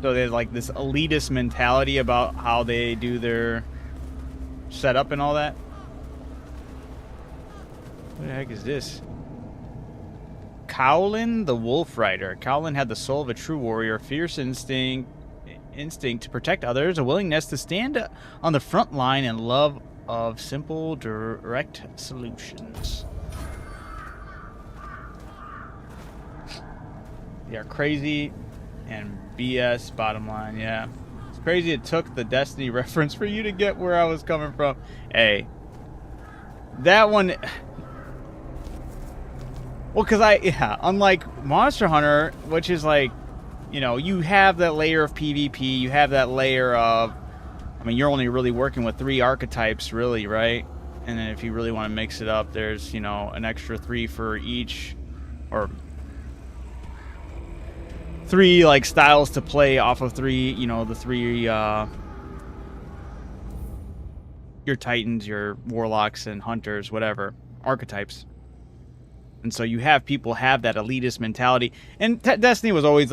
So there's like this elitist mentality about how they do their setup and all that. What the heck is this? Cowlin the Wolf Rider. Cowlin had the soul of a true warrior, fierce instinct to protect others, a willingness to stand on the front line, and love of simple, direct solutions. They are crazy and BS, bottom line, yeah. It's crazy it took the Destiny reference for you to get where I was coming from. Hey. That one... Well, because unlike Monster Hunter, which is like, you know, you have that layer of PvP, you have that layer of... I mean, you're only really working with 3 archetypes, really, right? And then if you really want to mix it up, there's, you know, an extra 3 for each, or... 3 like styles to play off of 3, you know, the 3 your Titans, your Warlocks and Hunters, whatever, archetypes. And so you have people have that elitist mentality. And Destiny was always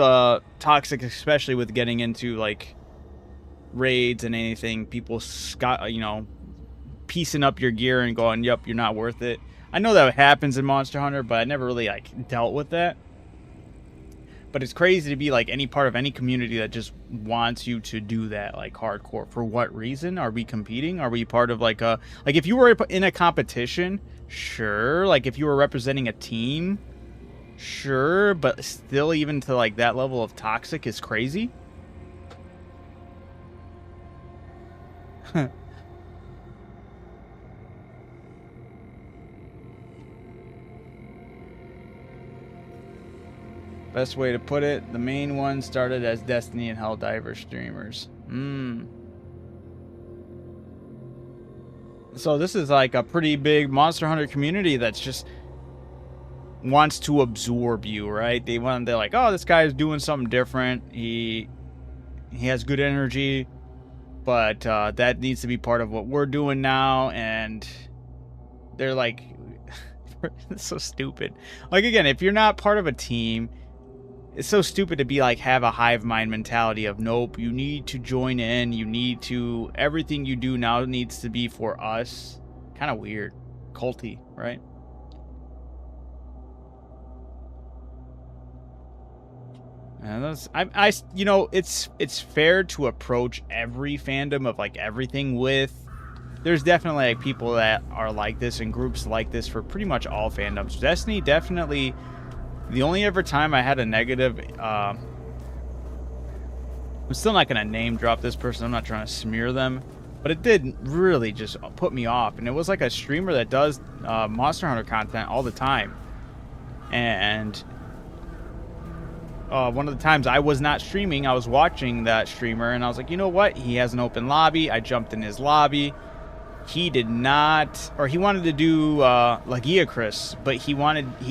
toxic, especially with getting into like raids and anything. People you know, piecing up your gear and going, "Yep, you're not worth it." I know that happens in Monster Hunter, but I never really like dealt with that. But it's crazy to be like any part of any community that just wants you to do that, like hardcore. For what reason? Are we competing? Are we part of like a... Like if you were in a competition, sure. Like if you were representing a team, sure. But still, even to like that level of toxic is crazy. Best way to put it, the main one started as Destiny and Helldiver streamers. So this is like a pretty big Monster Hunter community that's just wants to absorb you, right? They're like, oh, this guy is doing something different. He has good energy, but that needs to be part of what we're doing now. And they're like, it's so stupid. Like, again, if you're not part of a team, it's so stupid to be like, have a hive mind mentality of, nope, you need to join in, you need to, everything you do now needs to be for us. Kind of weird. Culty, right? And that's, you know, it's fair to approach every fandom of like everything with, there's definitely like people that are like this and groups like this for pretty much all fandoms. Destiny definitely... The only ever time I had a negative, I'm still not going to name drop this person. I'm not trying to smear them, but it did really just put me off. And it was like a streamer that does Monster Hunter content all the time. And one of the times I was not streaming, I was watching that streamer, and I was like, you know what? He has an open lobby. I jumped in his lobby. He did not, or he wanted to do Legiacris, but he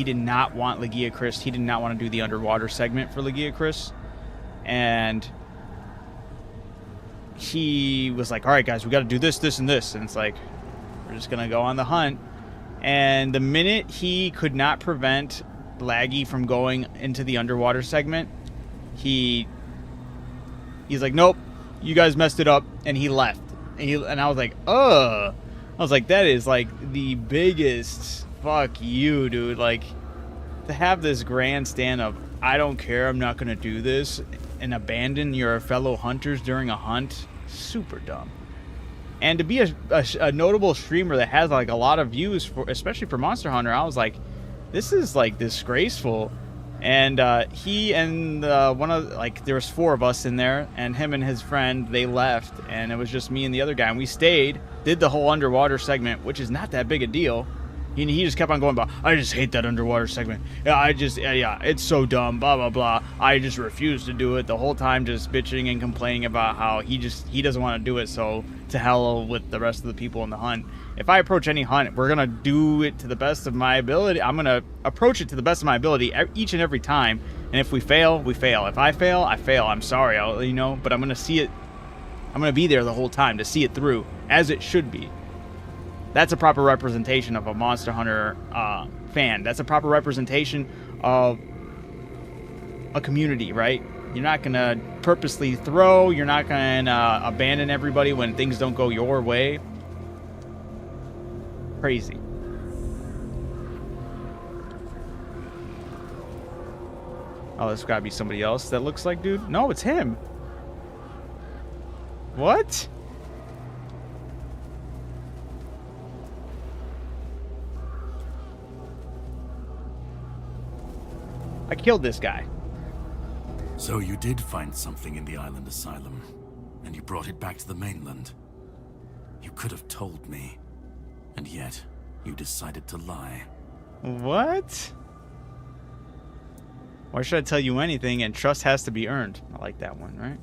did not want Legiacris. He did not want to do the underwater segment for Legiacris. And he was like, all right, guys, we got to do this, this, and this. And it's like, we're just going to go on the hunt. And the minute he could not prevent Laggy from going into the underwater segment, he's like, nope, you guys messed it up. And he left. And I was like, ugh. I was like, that is like the biggest fuck you, dude. Like, to have this grandstand of, I don't care, I'm not going to do this, and abandon your fellow hunters during a hunt, super dumb. And to be a notable streamer that has like a lot of views, for, especially for Monster Hunter, I was like, this is like disgraceful. And he and one of, like, there was 4 of us in there, and him and his friend, they left, and it was just me and the other guy, and we stayed, did the whole underwater segment, which is not that big a deal. He just kept on going, I just hate that underwater segment. Yeah, yeah, it's so dumb, blah, blah, blah. I just refuse to do it. The whole time just bitching and complaining about how he doesn't want to do it, so to hell with the rest of the people in the hunt. If I approach any hunt, we're going to do it to the best of my ability. I'm going to approach it to the best of my ability each and every time. And if we fail, we fail. If I fail, I fail. I'm sorry, but I'm going to see it. I'm going to be there the whole time to see it through, as it should be. That's a proper representation of a Monster Hunter fan. That's a proper representation of a community, right? You're not going to purposely throw. You're not going to abandon everybody when things don't go your way. Crazy. Oh, there's got to be somebody else that looks like dude. No, it's him. What? I killed this guy. So you did find something in the island asylum, and you brought it back to the mainland. You could have told me, and yet you decided to lie. What? Why should I tell you anything? And trust has to be earned. I like that one, right?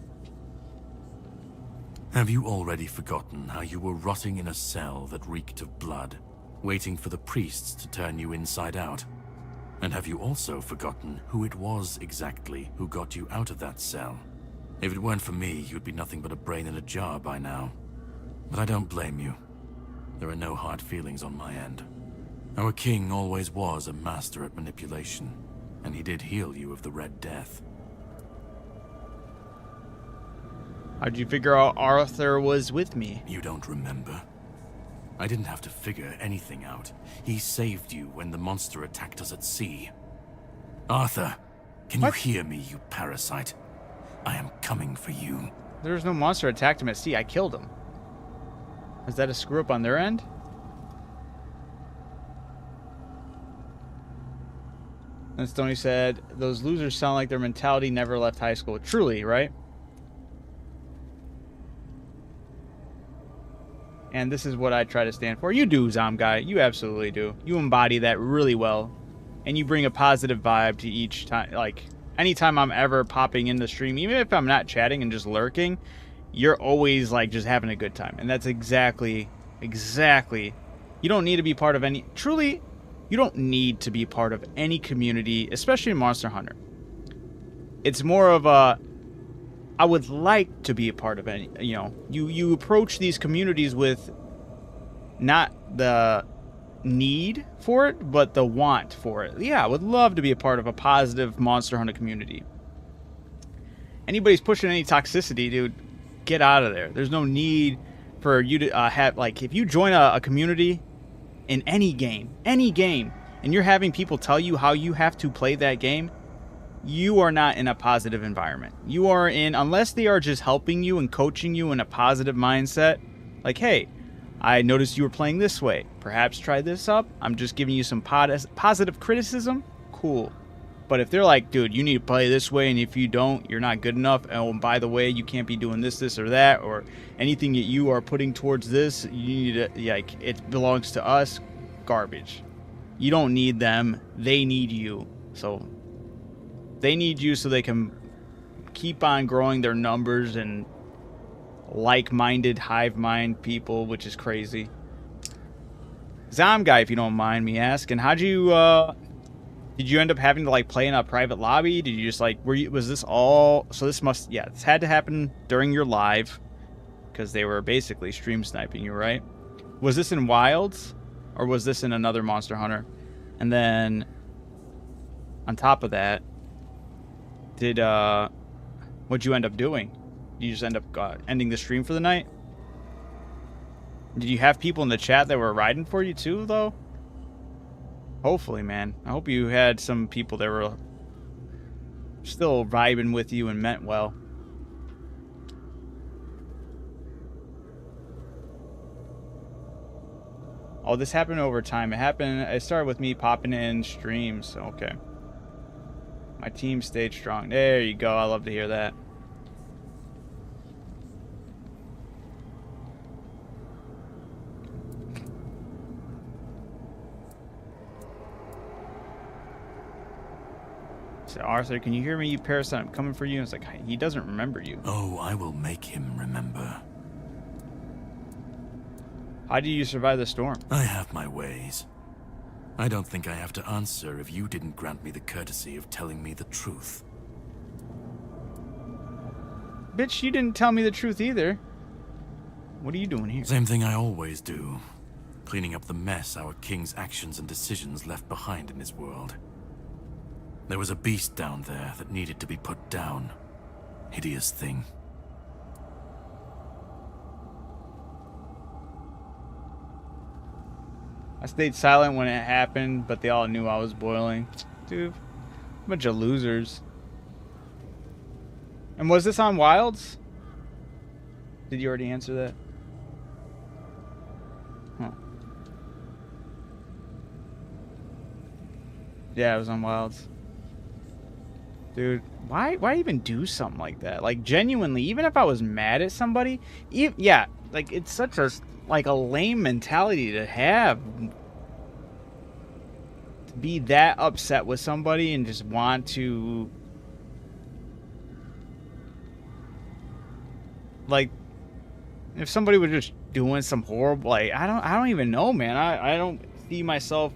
Have you already forgotten how you were rotting in a cell that reeked of blood, waiting for the priests to turn you inside out? And have you also forgotten who it was exactly who got you out of that cell? If it weren't for me, you'd be nothing but a brain in a jar by now. But I don't blame you. There are no hard feelings on my end. Our king always was a master at manipulation, and he did heal you of the Red Death. How'd you figure out Arthur was with me? You don't remember? I didn't have to figure anything out. He saved you when the monster attacked us at sea. Arthur, can you hear me, you parasite? I am coming for you. There was no monster attacked him at sea. I killed him. Is that a screw up on their end? And Stoney said, those losers sound like their mentality never left high school. Truly, right? And this is what I try to stand for. You do, Zom Guy. You absolutely do. You embody that really well. And you bring a positive vibe to each time. Like, anytime I'm ever popping in the stream, even if I'm not chatting and just lurking, you're always, like, just having a good time. And that's exactly. You don't need to be part of any... Truly, you don't need to be part of any community, especially in Monster Hunter. It's more of a... I would like to be a part of any, you approach these communities with not the need for it, but the want for it. Yeah, I would love to be a part of a positive Monster Hunter community. Anybody's pushing any toxicity, dude, get out of there. There's no need for you to have, like, if you join a community in any game, and you're having people tell you how you have to play that game, you are not in a positive environment. You are in, unless they are just helping you and coaching you in a positive mindset, like, hey, I noticed you were playing this way. Perhaps try this up. I'm just giving you some positive criticism. Cool. But if they're like, dude, you need to play this way, and if you don't, you're not good enough. Oh, and by the way, you can't be doing this, or that, or anything that you are putting towards this, you need to, like, it belongs to us. Garbage. You don't need them. They need you. So... they need you so they can keep on growing their numbers and like-minded hive mind people, which is crazy. Zom Guy, if you don't mind me asking, how'd you, did you end up having to, like, play in a private lobby? Did you just, like, was this all, so this must, yeah, this had to happen during your live, because they were basically stream sniping you, right? Was this in Wilds, or was this in another Monster Hunter? And then, on top of that, what'd you end up doing? Did you just end up ending the stream for the night? Did you have people in the chat that were riding for you too, though? Hopefully, man. I hope you had some people that were still vibing with you and meant well. Oh, this happened over time. It started with me popping in streams. Okay. My team stayed strong. There you go. I love to hear that. So Arthur, can you hear me, you parasite? I'm coming for you. It's like, he doesn't remember you. Oh, I will make him remember. How do you survive the storm? I have my ways. I don't think I have to answer if you didn't grant me the courtesy of telling me the truth. Bitch, you didn't tell me the truth either. What are you doing here? Same thing I always do. Cleaning up the mess our king's actions and decisions left behind in his world. There was a beast down there that needed to be put down. Hideous thing. I stayed silent when it happened, but they all knew I was boiling. Dude, bunch of losers. And was this on Wilds? Did you already answer that? Huh. Yeah, it was on Wilds. Dude, why even do something like that? Like, genuinely, even if I was mad at somebody, yeah, like, it's such a, like, a lame mentality to have. To be that upset with somebody and just want to, like, if somebody was just doing some horrible, like, I don't even know, man. I don't see myself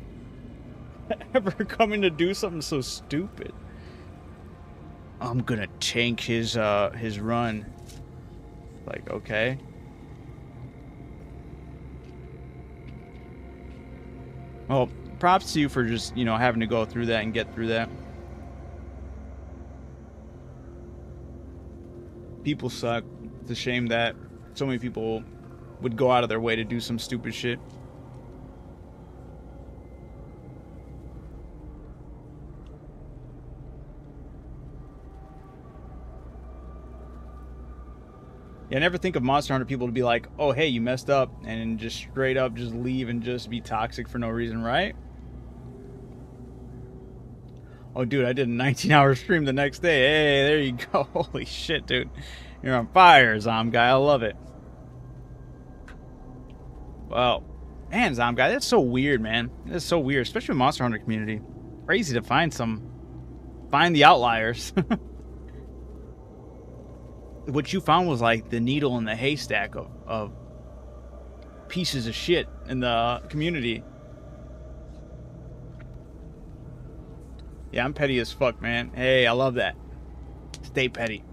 ever coming to do something so stupid. I'm gonna tank his run. Like, okay. Well, props to you for just, you know, having to go through that and get through that. People suck. It's a shame that so many people would go out of their way to do some stupid shit. Yeah, I never think of Monster Hunter people to be like, oh, hey, you messed up, and just straight up just leave and just be toxic for no reason, right? Oh, dude, I did a 19-hour stream the next day. Hey, there you go. Holy shit, dude. You're on fire, Zom Guy. I love it. Wow. Man, Zom Guy, that's so weird, man. That's so weird, especially in Monster Hunter community. Crazy to find the outliers. What you found was like the needle in the haystack of pieces of shit in the community. Yeah, I'm petty as fuck, man. Hey, I love that. Stay petty.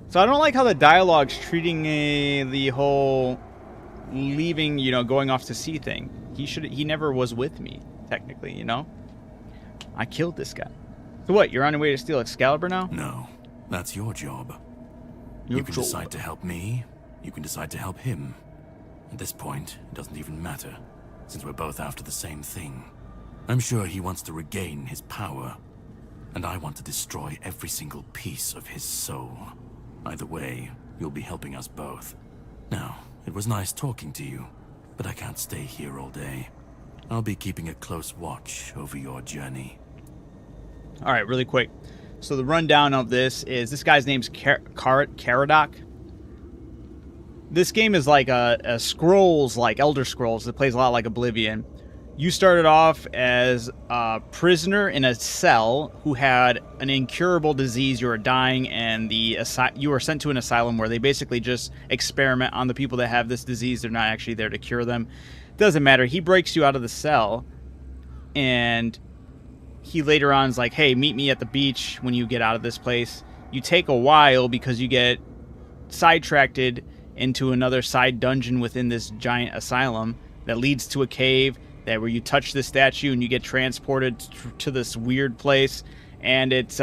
So I don't like how the dialogue's treating the whole leaving, you know, going off to sea thing. He never was with me, technically, you know? I killed this guy. So what, you're on your way to steal Excalibur now? No, that's your job. You can decide to help me, you can decide to help him. At this point, it doesn't even matter, since we're both after the same thing. I'm sure he wants to regain his power, and I want to destroy every single piece of his soul. Either way, you'll be helping us both. Now, it was nice talking to you, but I can't stay here all day. I'll be keeping a close watch over your journey. All right, really quick. So the rundown of this guy's name's Caradoc. This game is like a Scrolls, like Elder Scrolls. It plays a lot like Oblivion. You started off as a prisoner in a cell who had an incurable disease. You were dying, and you were sent to an asylum where they basically just experiment on the people that have this disease. They're not actually there to cure them. Doesn't matter. He breaks you out of the cell, and he later on is like, hey, meet me at the beach when you get out of this place. You take a while because you get sidetracked into another side dungeon within this giant asylum that leads to a cave where you touch the statue and you get transported to this weird place. And it's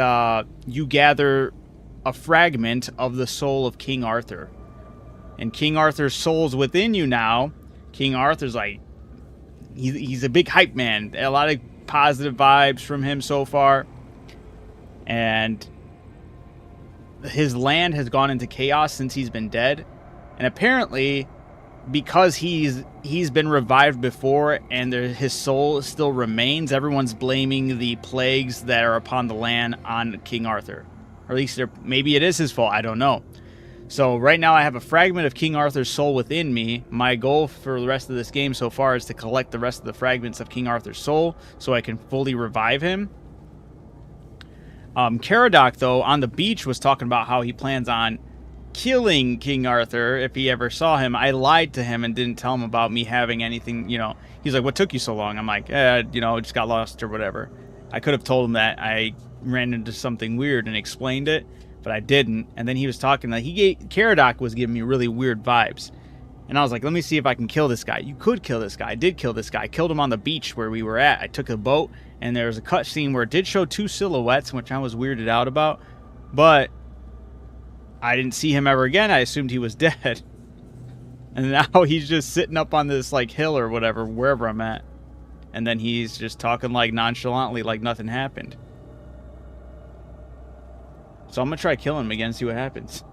you gather a fragment of the soul of King Arthur. And King Arthur's soul's within you now. King Arthur's like, he's a big hype man. A lot of positive vibes from him so far, and his land has gone into chaos since he's been dead, and apparently because he's been revived before and his soul still remains, everyone's blaming the plagues that are upon the land on King Arthur. Or at least maybe it is his fault. I don't know. So right now I have a fragment of King Arthur's soul within me. My goal for the rest of this game so far is to collect the rest of the fragments of King Arthur's soul so I can fully revive him. Caradoc, though, on the beach was talking about how he plans on killing King Arthur if he ever saw him. I lied to him and didn't tell him about me having anything, you know. He's like, what took you so long? I'm like, you know, just got lost or whatever. I could have told him that I ran into something weird and explained it, but I didn't. And then he was talking that Caradoc was giving me really weird vibes. And I was like, let me see if I can kill this guy. You could kill this guy. I did kill this guy. I killed him on the beach where we were at. I took a boat, and there was a cut scene where it did show 2 silhouettes, which I was weirded out about. But I didn't see him ever again. I assumed he was dead. And now he's just sitting up on this like hill or whatever, wherever I'm at. And then he's just talking like nonchalantly like nothing happened. So I'm going to try killing him again, see what happens.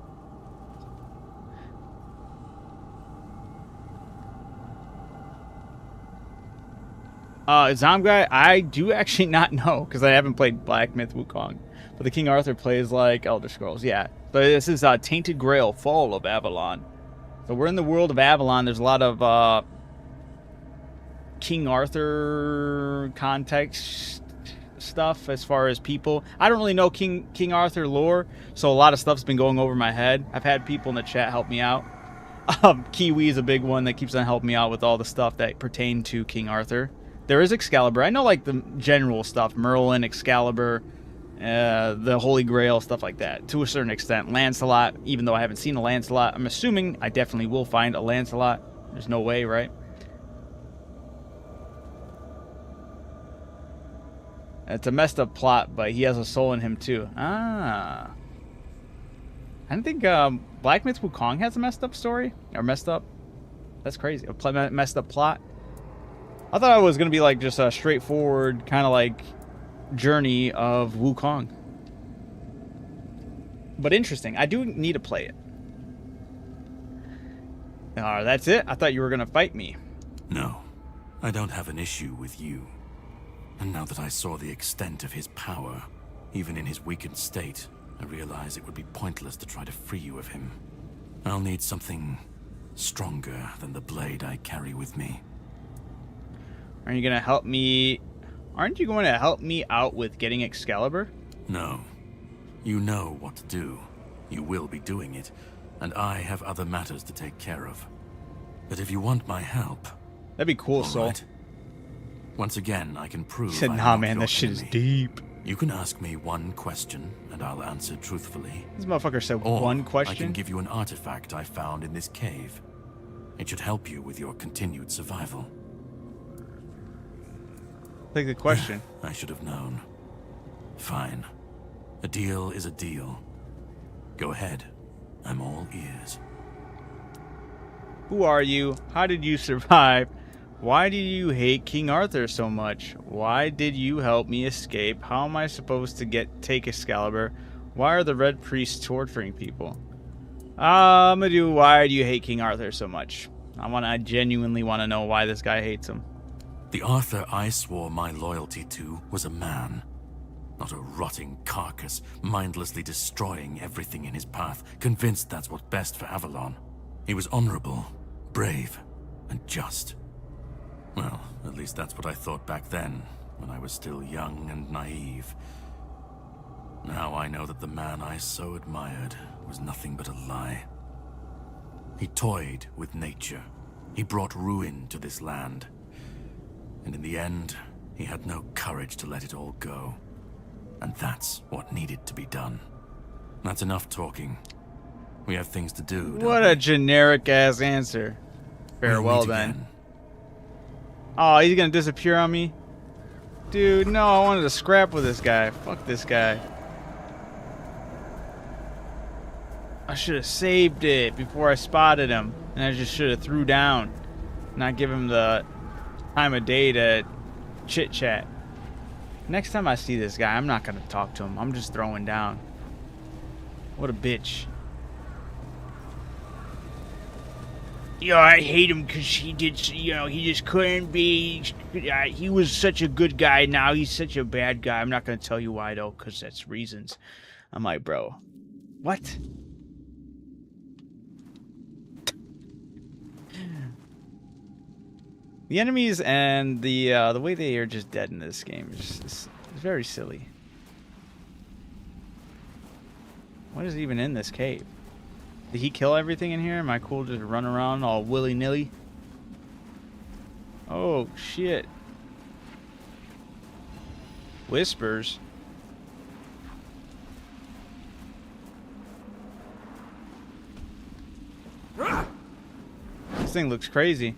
Zomguy, I do actually not know, because I haven't played Black Myth Wukong. But the King Arthur plays like Elder Scrolls, yeah. But this is Tainted Grail, Fall of Avalon. So we're in the world of Avalon. There's a lot of King Arthur context stuff as far as people. I don't really know King Arthur lore, so a lot of stuff's been going over my head. I've had people in the chat help me out. Kiwi is a big one that keeps on helping me out with all the stuff that pertain to King Arthur. There is Excalibur. I know like the general stuff, Merlin, Excalibur, the Holy Grail, stuff like that, to a certain extent. Lancelot, even though I haven't seen a Lancelot, I'm assuming I definitely will find a Lancelot. There's no way, right? It's a messed up plot, but he has a soul in him too. Ah. I don't think Black Myth Wukong has a messed up story. Or messed up. That's crazy. A messed up plot. I thought it was going to be like just a straightforward kind of like journey of Wukong. But interesting. I do need to play it. That's it? I thought you were going to fight me. No, I don't have an issue with you. And now that I saw the extent of his power, even in his weakened state, I realize it would be pointless to try to free you of him. I'll need something stronger than the blade I carry with me. Are you going to help me? Aren't you going to help me out with getting Excalibur? No. You know what to do. You will be doing it, and I have other matters to take care of. But if you want my help... That'd be cool, Soul. Right. Once again, I can prove... He said, I'm nah, not man, your that shit is enemy. deep. You can ask me one question, and I'll answer truthfully. This motherfucker said Or one question? I can give you an artifact I found in this cave. It should help you with your continued survival. Take the question. I should have known. Fine. A deal is a deal. Go ahead. I'm all ears. Who are you? How did you survive? Why do you hate King Arthur so much? Why did you help me escape? How am I supposed to take Excalibur? Why are the Red Priests torturing people? Why do you hate King Arthur so much? I genuinely want to know why this guy hates him. The Arthur I swore my loyalty to was a man. Not a rotting carcass, mindlessly destroying everything in his path, convinced that's what's best for Avalon. He was honorable, brave, and just. Well, at least that's what I thought back then, when I was still young and naive. Now I know that the man I so admired was nothing but a lie. He toyed with nature. He brought ruin to this land. And in the end, he had no courage to let it all go. And that's what needed to be done. That's enough talking. We have things to do, don't What we? a generic-ass answer. Farewell, We'll meet then. again. Oh, he's gonna disappear on me? Dude, no, I wanted to scrap with this guy. Fuck this guy. I should have saved it before I spotted him. And I just should have threw down. Not give him the time of day to chit-chat. Next time I see this guy, I'm not gonna talk to him. I'm just throwing down. What a bitch. You know, I hate him because he did, you know, he just couldn't be, he was such a good guy, now he's such a bad guy. I'm not going to tell you why, though, because that's reasons. I'm like, bro, what? The enemies and the way they are just dead in this game is it's very silly. What is even in this cave? Did he kill everything in here? Am I cool to just run around all willy-nilly? Oh, shit. Whispers. This thing looks crazy.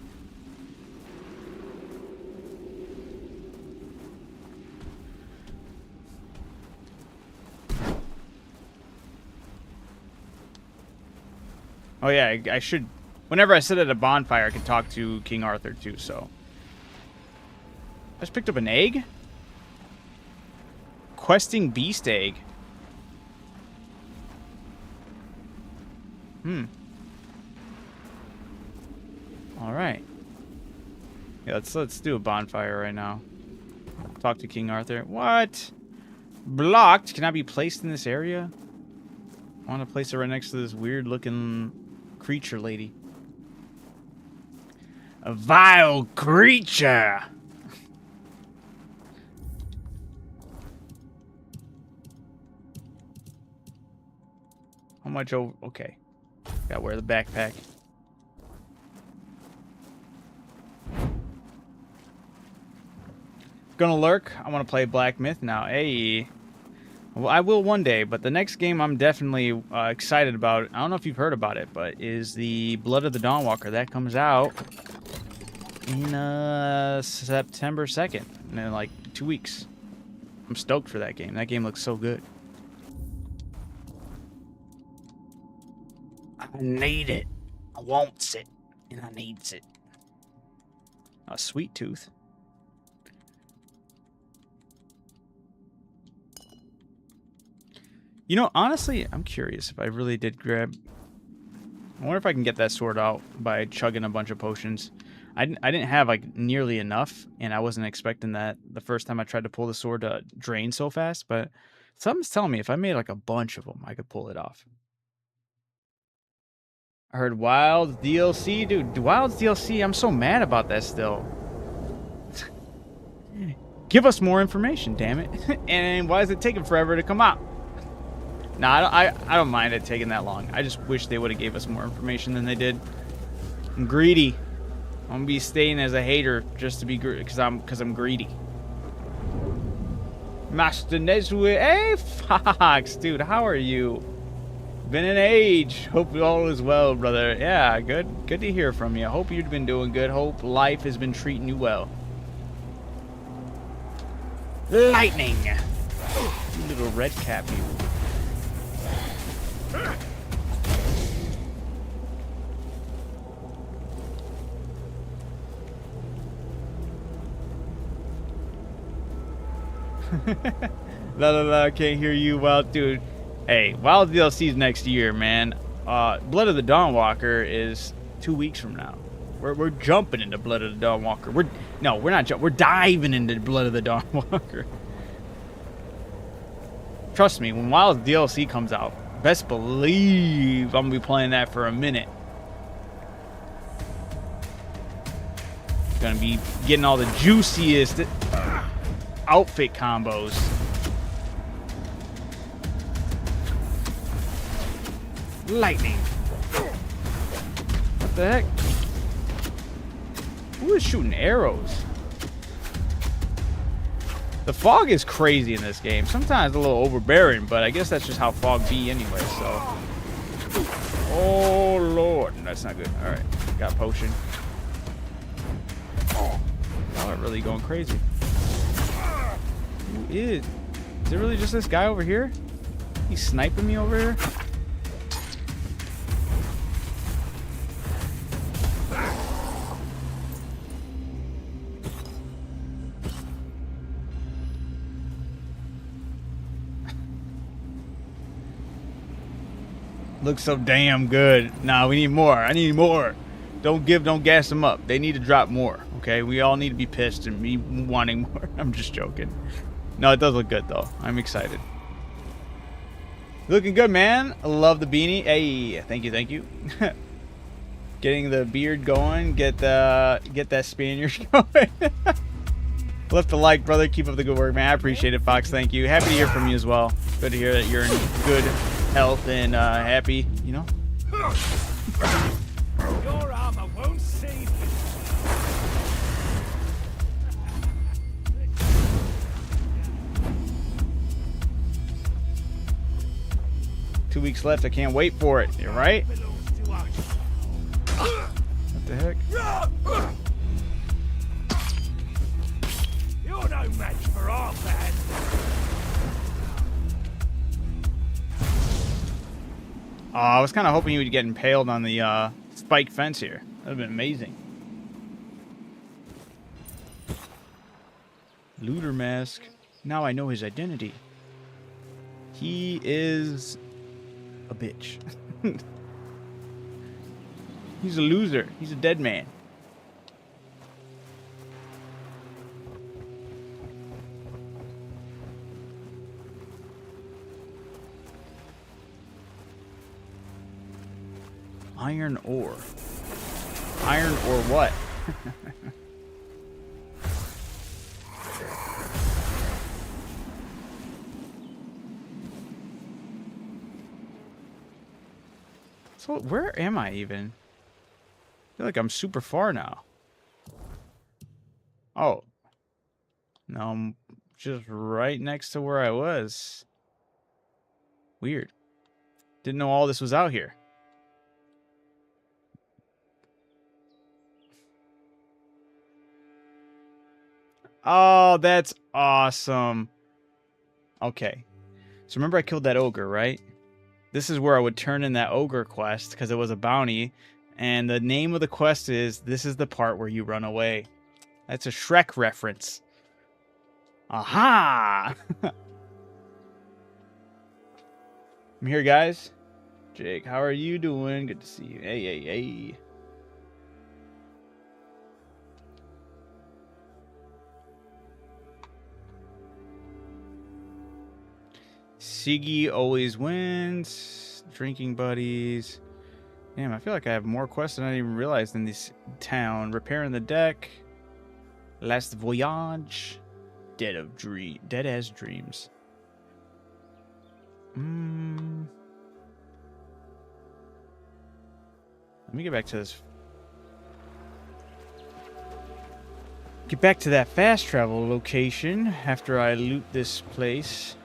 Oh yeah, I should... Whenever I sit at a bonfire, I can talk to King Arthur too, so... I just picked up an egg? Questing beast egg. Alright. Yeah, let's do a bonfire right now. Talk to King Arthur. What? Blocked? Can I be placed in this area? I want to place it right next to this weird looking creature lady. A vile creature! How much over? Okay. Gotta wear the backpack. Gonna lurk. I want to play Black Myth now. Hey. Well, I will one day, but the next game I'm definitely excited about, I don't know if you've heard about it, but is the Blood of the Dawnwalker. That comes out in September 2nd, in like 2 weeks. I'm stoked for that game. That game looks so good. I need it. I wants it. And I needs it. A sweet tooth. You know, honestly, I'm curious if I really did grab... I wonder if I can get that sword out by chugging a bunch of potions. I didn't have, like, nearly enough, and I wasn't expecting that the first time I tried to pull the sword to drain so fast, but something's telling me if I made, like, a bunch of them, I could pull it off. I heard Wild's DLC. Dude, Wild's DLC, I'm so mad about that still. Give us more information, damn it. And why is it taking forever to come out? Nah, I don't mind it taking that long. I just wish they would have gave us more information than they did. I'm greedy. I'm gonna be staying as a hater just to be because I'm greedy. Master Nezwe, hey Fox, dude, how are you? Been an age. Hope all is well, brother. Yeah, good to hear from you. Hope you've been doing good. Hope life has been treating you well. Lightning. You little red cap, you. I can't hear you, Wild dude. Hey, Wild DLC's next year, man. Blood of the Dawnwalker is 2 weeks from now. We're jumping into Blood of the Dawnwalker. We're not. We're diving into Blood of the Dawnwalker. Trust me, when Wild DLC comes out, best believe I'm gonna be playing that for a minute. Gonna be getting all the juiciest outfit combos. Lightning. What the heck? Who is shooting arrows? The fog is crazy in this game. Sometimes a little overbearing, but I guess that's just how fog be anyway, so. Oh, Lord. That's not good. All right. Got a potion. Oh, y'all are really going crazy. Who is? Is it really just this guy over here? He's sniping me over here? Looks so damn good. Nah, we need more. I need more. Don't gas them up. They need to drop more, okay? We all need to be pissed and me wanting more. I'm just joking. No, it does look good, though. I'm excited. Looking good, man. I love the beanie. Hey, thank you. Getting the beard going. Get that Spaniard going. Left a like, brother. Keep up the good work, man. I appreciate it, Fox. Thank you. Happy to hear from you as well. Good to hear that you're in good health and happy, you know? Your armor won't save you. 2 weeks left. I can't wait for it. You're right. Belongs to us. What the heck? You're no match for our band. I was kind of hoping you would get impaled on the spike fence here. That would have been amazing. Looter mask. Now I know his identity. He is a bitch. He's a loser. He's a dead man. Iron ore. Iron ore what? So where am I even? I feel like I'm super far now. Oh. No, I'm just right next to where I was. Weird. Didn't know all this was out here. Oh, that's awesome. Okay. So remember I killed that ogre, right? This is where I would turn in that ogre quest because it was a bounty. And the name of the quest is, this is the part where you run away. That's a Shrek reference. Aha! I'm here, guys. Jake, how are you doing? Good to see you. Hey. Siggy always wins. Drinking buddies. Damn, I feel like I have more quests than I even realized in this town. Repairing the deck. Last voyage. Dead as dreams. Let me get back to this. Get back to that fast travel location after I loot this place.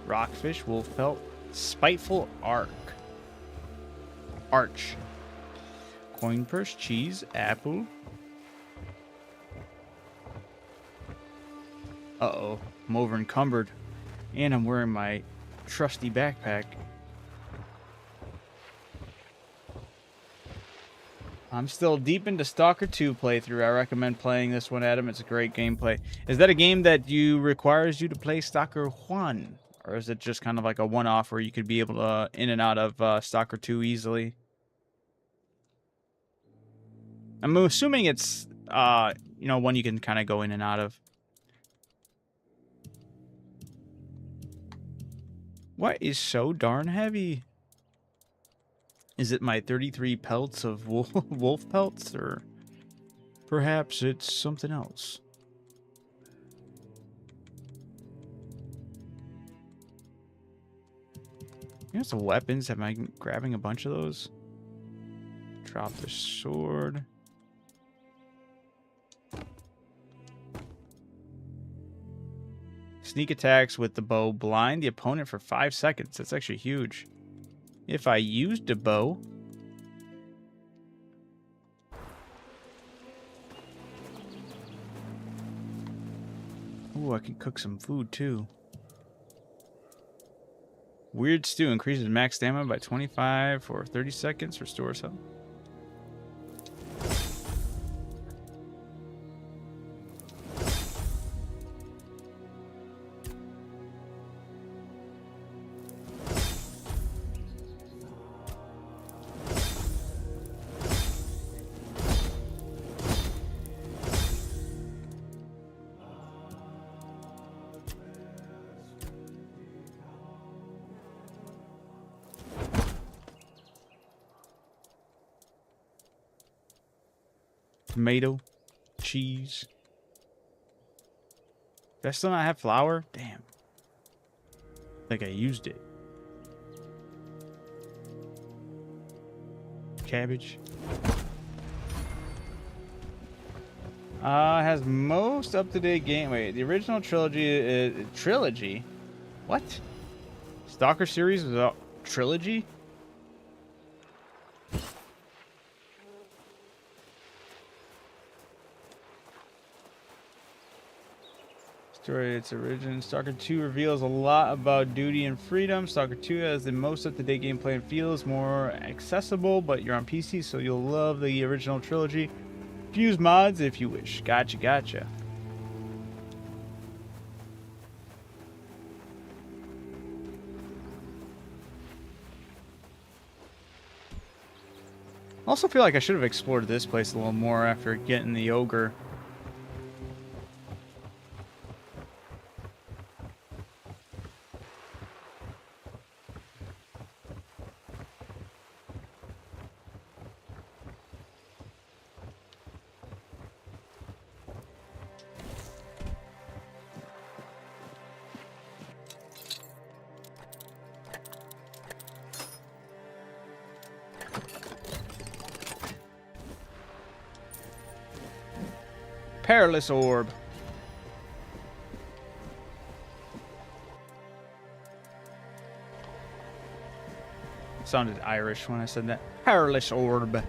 Rockfish, wolf pelt, spiteful arch, coin purse, cheese, apple. Uh-oh, I'm over encumbered, and I'm wearing my trusty backpack. I'm still deep into Stalker 2 playthrough. I recommend playing this one, Adam. It's a great gameplay. Is that a game that requires you to play Stalker 1? Or is it just kind of like a one-off where you could be able to in and out of Stalker 2 easily? I'm assuming it's, one you can kind of go in and out of. What is so darn heavy? Is it my 33 pelts of wolf pelts? Or perhaps it's something else? Here's the weapons. Am I grabbing a bunch of those? Drop the sword. Sneak attacks with the bow. Blind the opponent for 5 seconds. That's actually huge. If I used a bow. Ooh, I can cook some food too. Weird stew increases max stamina by 25 for 30 seconds. Restores health. Tomato. Cheese. Do I still not have flour? Damn. I think I used it. Cabbage. Has most up-to-date game. Wait, the original trilogy. Trilogy? What? Stalker series was a trilogy? Story its origin. Stalker 2 reveals a lot about duty and freedom. Stalker 2 has the most up-to-date gameplay and feels more accessible, but you're on PC, so you'll love the original trilogy. Use mods if you wish. Gotcha, gotcha. Also feel like I should have explored this place a little more after getting the ogre. Perilous orb. Sounded Irish when I said that. Perilous orb.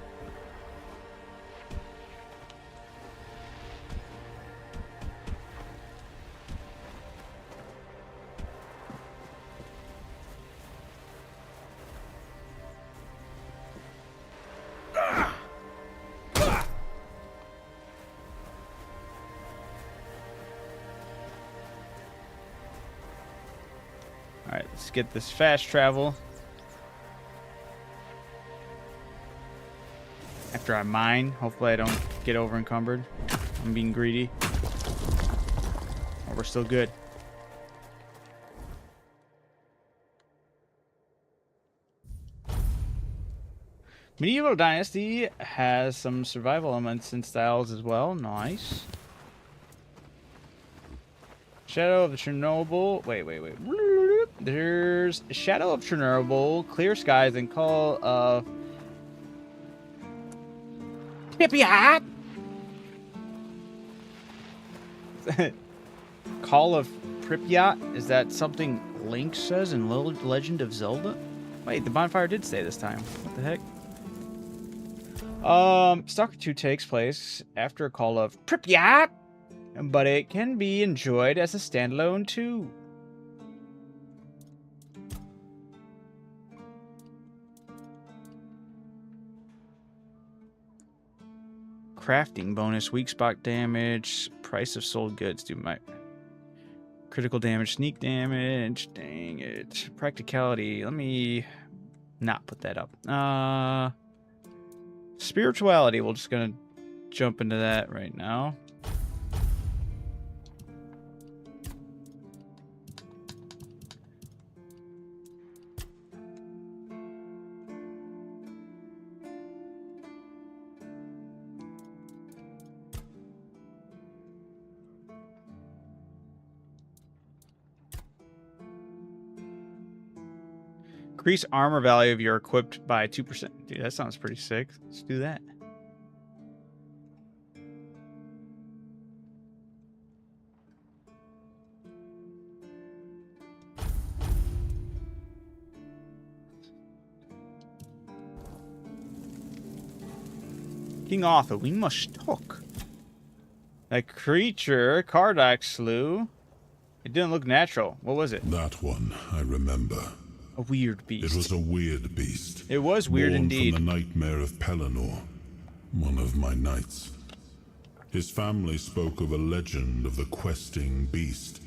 Alright, let's get this fast travel. After I mine, hopefully I don't get over encumbered. I'm being greedy. Oh, we're still good. Medieval Dynasty has some survival elements and styles as well. Nice. Shadow of the Chernobyl. Wait. There's Shadow of Chernobyl, Clear Skies, and Call of Pripyat. Call of Pripyat? Is that something Link says in Legend of Zelda? Wait, the bonfire did stay this time. What the heck? Stalker 2 takes place after Call of Pripyat, but it can be enjoyed as a standalone too. Crafting bonus, weak spot damage, price of sold goods. Do my critical damage, sneak damage. Dang it. Practicality. Let me not put that up. Spirituality. We're just gonna jump into that right now. Increase armor value if you're equipped by 2%. Dude, that sounds pretty sick. Let's do that. King Arthur, we must talk. That creature Kardak slew. It didn't look natural. What was it? That one, I remember. A weird beast. It was a weird beast. It was weird born indeed. From the nightmare of Pelennor, one of my knights. His family spoke of a legend of the questing beast,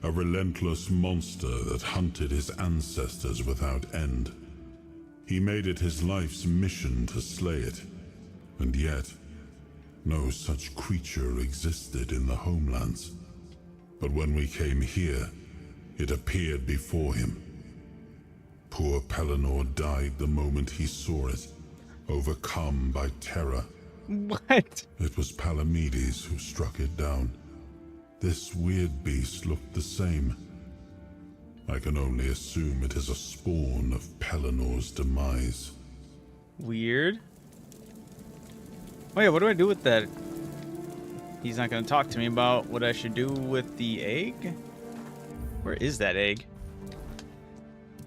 a relentless monster that hunted his ancestors without end. He made it his life's mission to slay it, and yet, no such creature existed in the homelands. But when we came here, it appeared before him. Poor Pelennor died the moment he saw it, overcome by terror. What? It was Palamedes who struck it down. This weird beast looked the same. I can only assume it is a spawn of Pelinor's demise. Weird. Oh yeah, what do I do with that? He's not going to talk to me about what I should do with the egg? Where is that egg?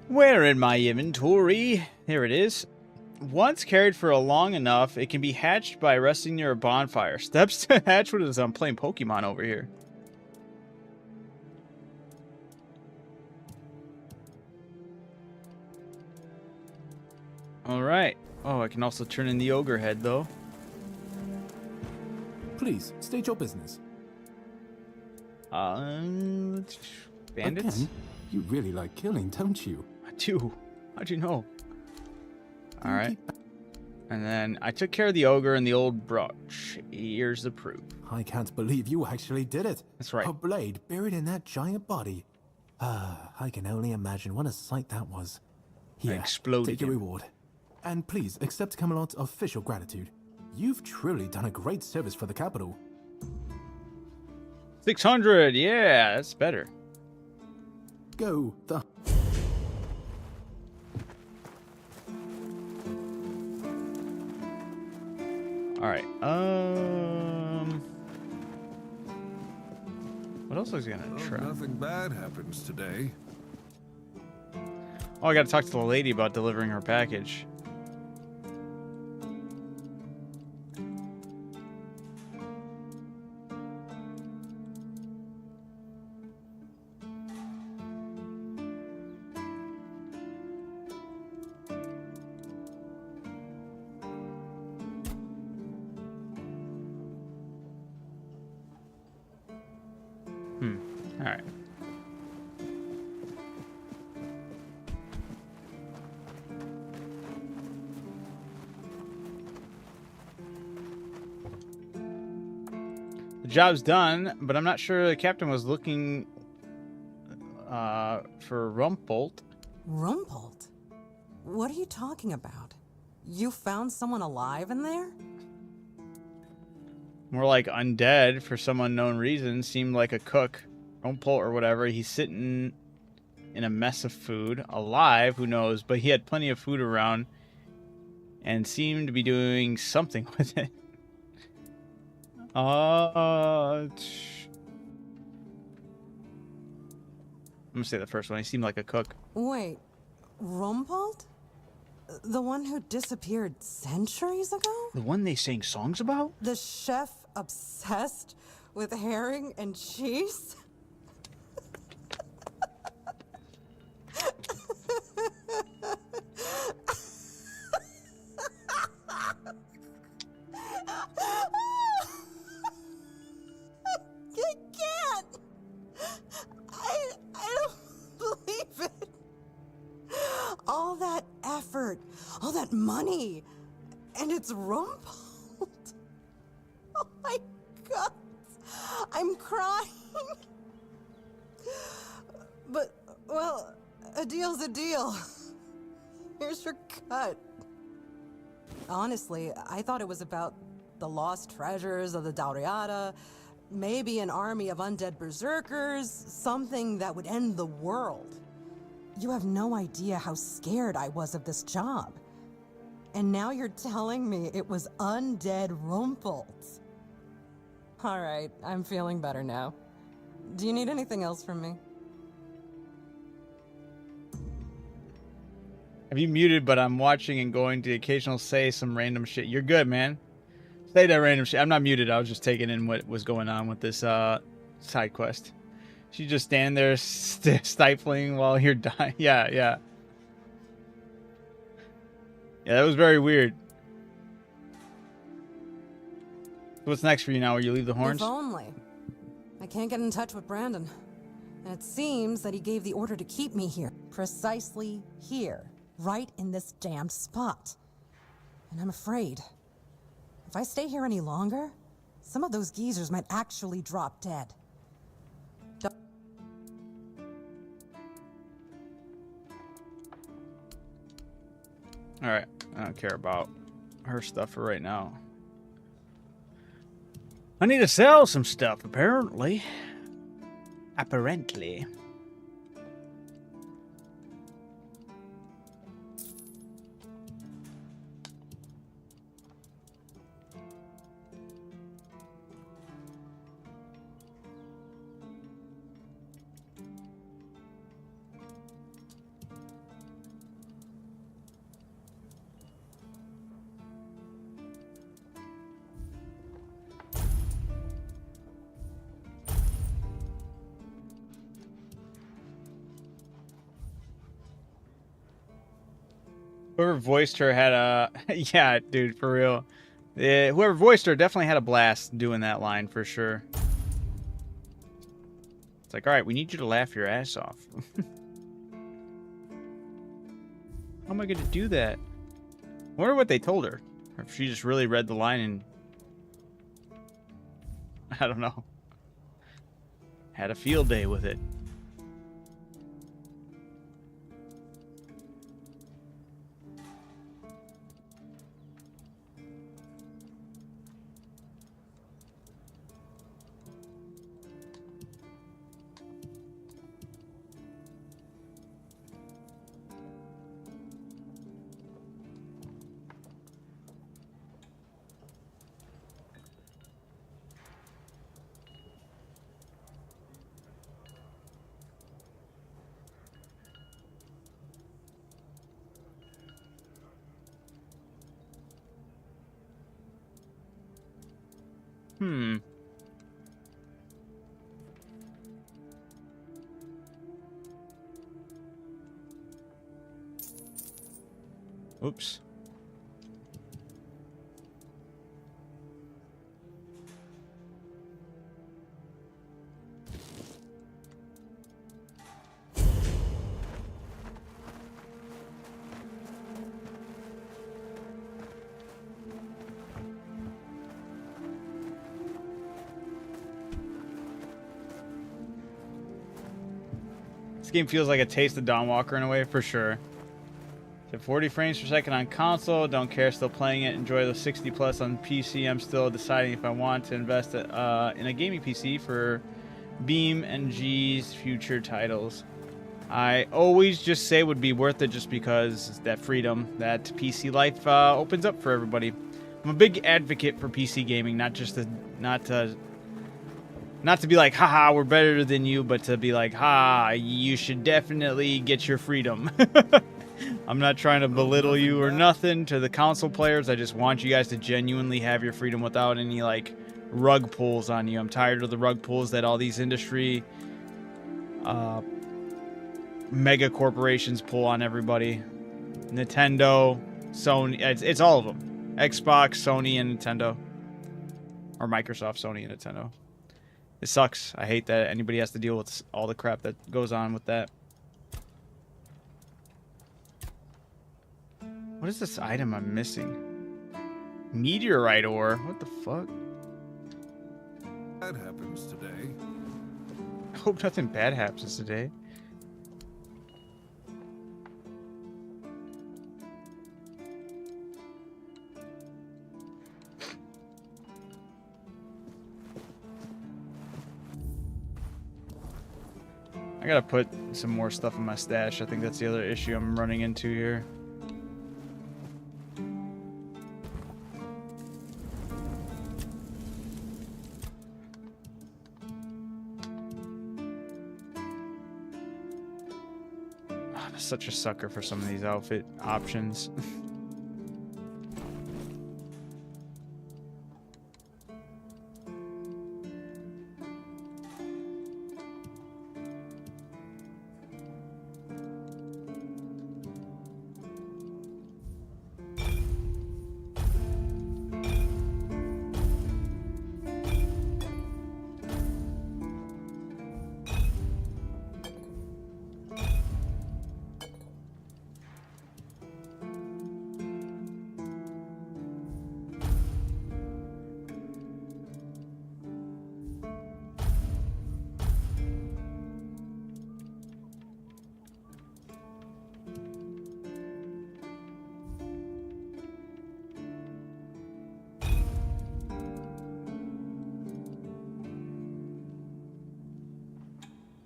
Where in my inventory? Here it is. Once carried for long enough, it can be hatched by resting near a bonfire. Steps to hatch. What is I'm playing Pokemon over here. Alright. Oh, I can also turn in the ogre head, though. Please, state your business. Bandits? Again? You really like killing, don't you? I do. How'd you know? Alright. And then I took care of the ogre and the old brooch. Here's the proof. I can't believe you actually did it. That's right. A blade buried in that giant body. I can only imagine what a sight that was. Here, exploded take your him. reward. And please accept Camelot's official gratitude. You've truly done a great service for the capital. 600! Yeah, that's better. Go the... Alright, what else was I gonna try? Nothing bad happens today. Oh, I gotta talk to the lady about delivering her package. Alright. The job's done, but I'm not sure the captain was looking for Rumpolt. Rumpolt? What are you talking about? You found someone alive in there? More like undead for some unknown reason. Seemed like a cook. Rumpolt or whatever. He's sitting in a mess of food. Alive, who knows? But he had plenty of food around and seemed to be doing something with it. I'm gonna say the first one. He seemed like a cook. Wait, Rumpolt? The one who disappeared centuries ago? The one they sang songs about? The chef obsessed with herring and cheese? I can't! I don't believe it! All that effort, all that money, and it's Rumpolt. Oh my God, I'm crying. But, well, a deal's a deal. Here's your cut. Honestly, I thought it was about the lost treasures of the Dauriata, maybe an army of undead berserkers, something that would end the world. You have no idea how scared I was of this job. And now you're telling me it was undead Rumpolt. All right, I'm feeling better now. Do you need anything else from me? Have you muted, but I'm watching and going to occasionally say some random shit. You're good, man. Say that random shit. I'm not muted. I was just taking in what was going on with this side quest. She just stand there stifling while you're dying. Yeah, yeah. Yeah, that was very weird. What's next for you now? Where you leave the horns? If only. I can't get in touch with Brandon. And it seems that he gave the order to keep me here. Precisely here. Right in this damned spot. And I'm afraid, if I stay here any longer, some of those geezers might actually drop dead. Alright, I don't care about her stuff for right now. I need to sell some stuff, apparently. Apparently. Whoever voiced her had a... yeah, dude, for real. Yeah, whoever voiced her definitely had a blast doing that line, for sure. It's like, alright, we need you to laugh your ass off. How am I going to do that? I wonder what they told her. Or if she just really read the line and... I don't know. Had a field day with it. Hmm. Oops. This game feels like a Taste of Dawn Walker in a way, for sure. So 40 frames per second on console. Don't care, still playing it. Enjoy the 60 plus on PC. I'm still deciding if I want to invest in a gaming PC for Beam and G's future titles. I always just say would be worth it just because that freedom that PC life opens up for everybody. I'm a big advocate for PC gaming, not to be like, haha, we're better than you, but to be like, ha, you should definitely get your freedom. I'm not trying to belittle you or nothing to the console players. I just want you guys to genuinely have your freedom without any, like, rug pulls on you. I'm tired of the rug pulls that all these industry mega corporations pull on everybody. Nintendo, Sony, it's all of them. Xbox, Sony, and Nintendo. Or Microsoft, Sony, and Nintendo. It sucks. I hate that anybody has to deal with all the crap that goes on with that. What is this item I'm missing? Meteorite ore? What the fuck? That happens today. I hope nothing bad happens today. I gotta put some more stuff in my stash. I think that's the other issue I'm running into here. I'm such a sucker for some of these outfit options.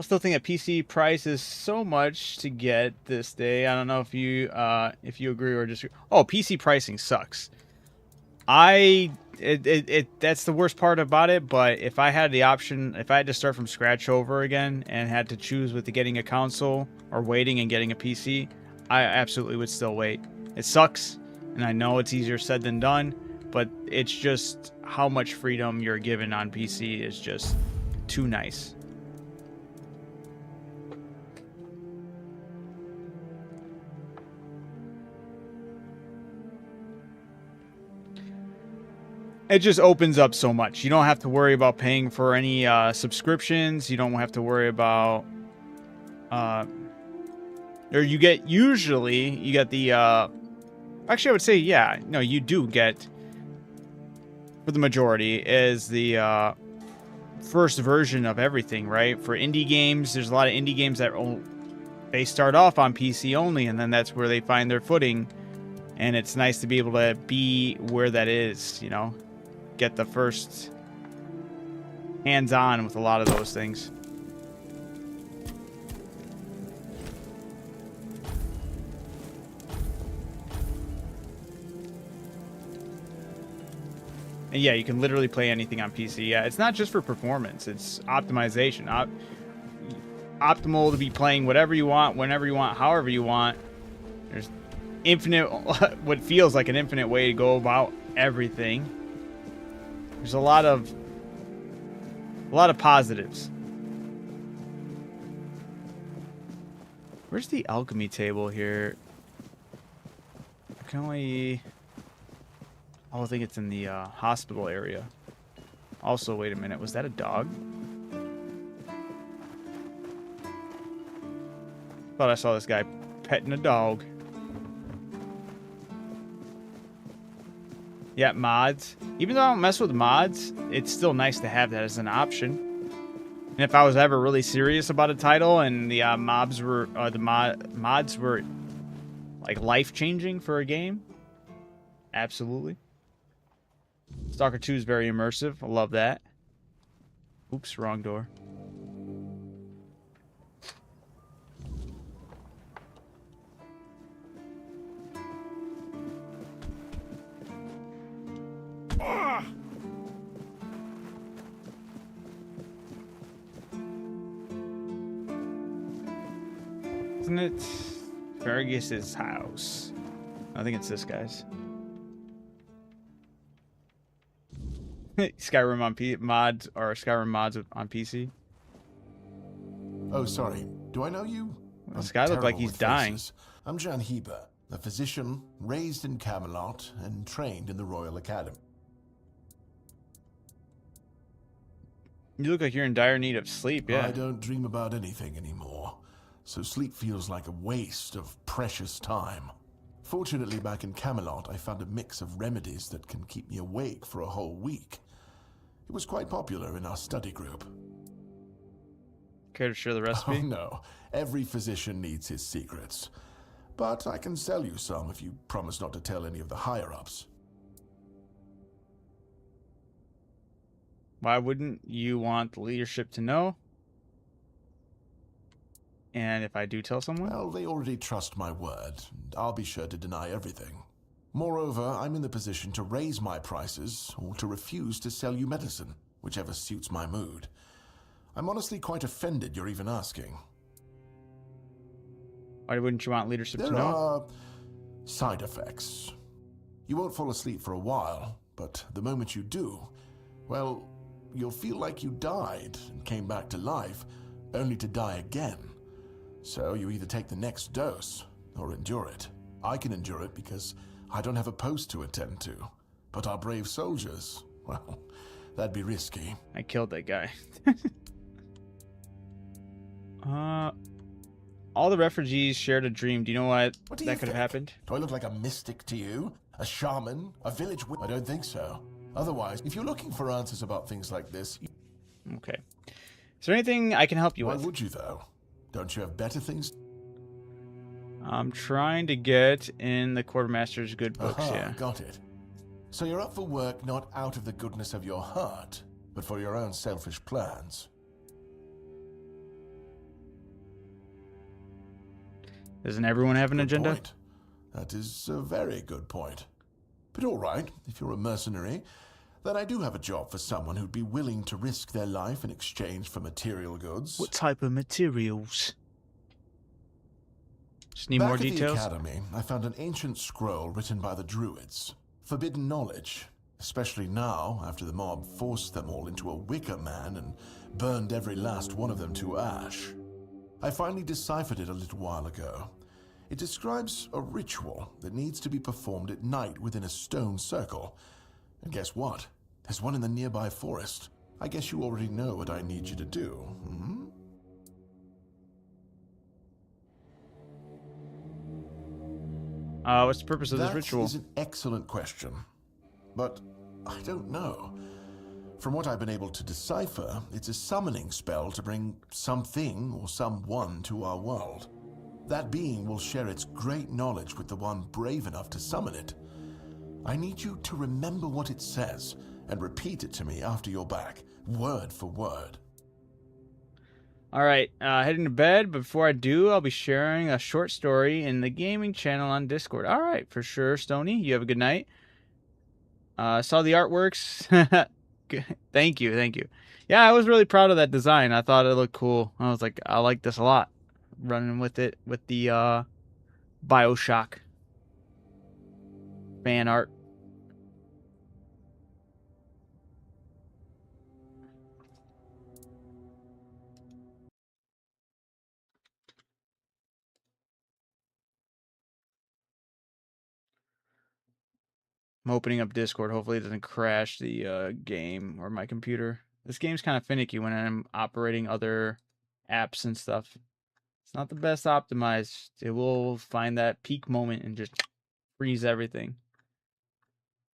I still think that PC price is so much to get this day. I don't know if you agree or disagree. Oh, PC pricing sucks. That's the worst part about it. But if I had the option, if I had to start from scratch over again and had to choose with getting a console or waiting and getting a PC, I absolutely would still wait. It sucks, and I know it's easier said than done, but it's just how much freedom you're given on PC is just too nice. It just opens up so much. You don't have to worry about paying for any subscriptions. You don't have to worry about or you get the actually I would say yeah, no, you do get, for the majority, is the first version of everything, right? For indie games, there's a lot of indie games that they start off on PC only, and then that's where they find their footing, and it's nice to be able to be where that is, you know, get the first hands-on with a lot of those things. And yeah, you can literally play anything on PC. Yeah, it's not just for performance. It's optimization. Optimal to be playing whatever you want, whenever you want, however you want. There's infinite, what feels like an infinite way to go about everything. There's a lot of positives. Where's the alchemy table here? I can only... Oh, I think it's in the hospital area. Also, wait a minute. Was that a dog? Thought I saw this guy petting a dog. Yeah, mods. Even though I don't mess with mods, it's still nice to have that as an option. And if I was ever really serious about a title and the mods were like life-changing for a game, absolutely. Stalker 2 is very immersive. I love that. Oops, wrong door. Isn't it Fergus's house? I think it's this guy's. Skyrim on mods, or Skyrim mods on PC. Oh, sorry. Do I know you? This guy looked like he's dying. I'm Jan Heber, a physician raised in Camelot and trained in the Royal Academy. You look like you're in dire need of sleep, yeah. I don't dream about anything anymore, so sleep feels like a waste of precious time. Fortunately, back in Camelot, I found a mix of remedies that can keep me awake for a whole week. It was quite popular in our study group. Care to share the recipe? Oh, no. Every physician needs his secrets. But I can sell you some if you promise not to tell any of the higher-ups. Why wouldn't you want the leadership to know? And if I do tell someone? Well, they already trust my word, and I'll be sure to deny everything. Moreover, I'm in the position to raise my prices or to refuse to sell you medicine, whichever suits my mood. I'm honestly quite offended you're even asking. Why wouldn't you want leadership to know? There are side effects. You won't fall asleep for a while, but the moment you do, well, you'll feel like you died and came back to life, only to die again. So you either take the next dose or endure it. I can endure it because I don't have a post to attend to. But our brave soldiers, well, that'd be risky. I killed that guy. All the refugees shared a dream. Do you know what do that you could have think? happened? Do I look like a mystic to you? A shaman? A village I don't think so. Otherwise, if you're looking for answers about things like this... Okay. Is there anything I can help you with? Why would you, though? Don't you have better things? I'm trying to get in the quartermaster's good books, yeah. Got it. So you're up for work not out of the goodness of your heart, but for your own selfish plans. Doesn't everyone have an Good agenda? point. That is a very good point. But all right, if you're a mercenary, then I do have a job for someone who'd be willing to risk their life in exchange for material goods. What type of materials? Just need Back more at the details. academy, I found an ancient scroll written by the Druids. Forbidden knowledge, especially now after the mob forced them all into a wicker man and burned every last one of them to ash. I finally deciphered it a little while ago. It describes a ritual that needs to be performed at night within a stone circle. And guess what? There's one in the nearby forest. I guess you already know what I need you to do, hmm? What's the purpose of this ritual? That is an excellent question. But I don't know. From what I've been able to decipher, it's a summoning spell to bring something or someone to our world. That being will share its great knowledge with the one brave enough to summon it. I need you to remember what it says and repeat it to me after you're back, word for word. All right, heading to bed. But before I do, I'll be sharing a short story in the gaming channel on Discord. All right, for sure, Stony. You have a good night. Saw the artworks. Thank you, thank you. Yeah, I was really proud of that design. I thought it looked cool. I was like, I like this a lot. Running with it with the BioShock fan art. I'm opening up Discord. Hopefully it doesn't crash the game or my computer. This game's kind of finicky when I'm operating other apps and stuff. It's not the best optimized. It will find that peak moment and just freeze everything.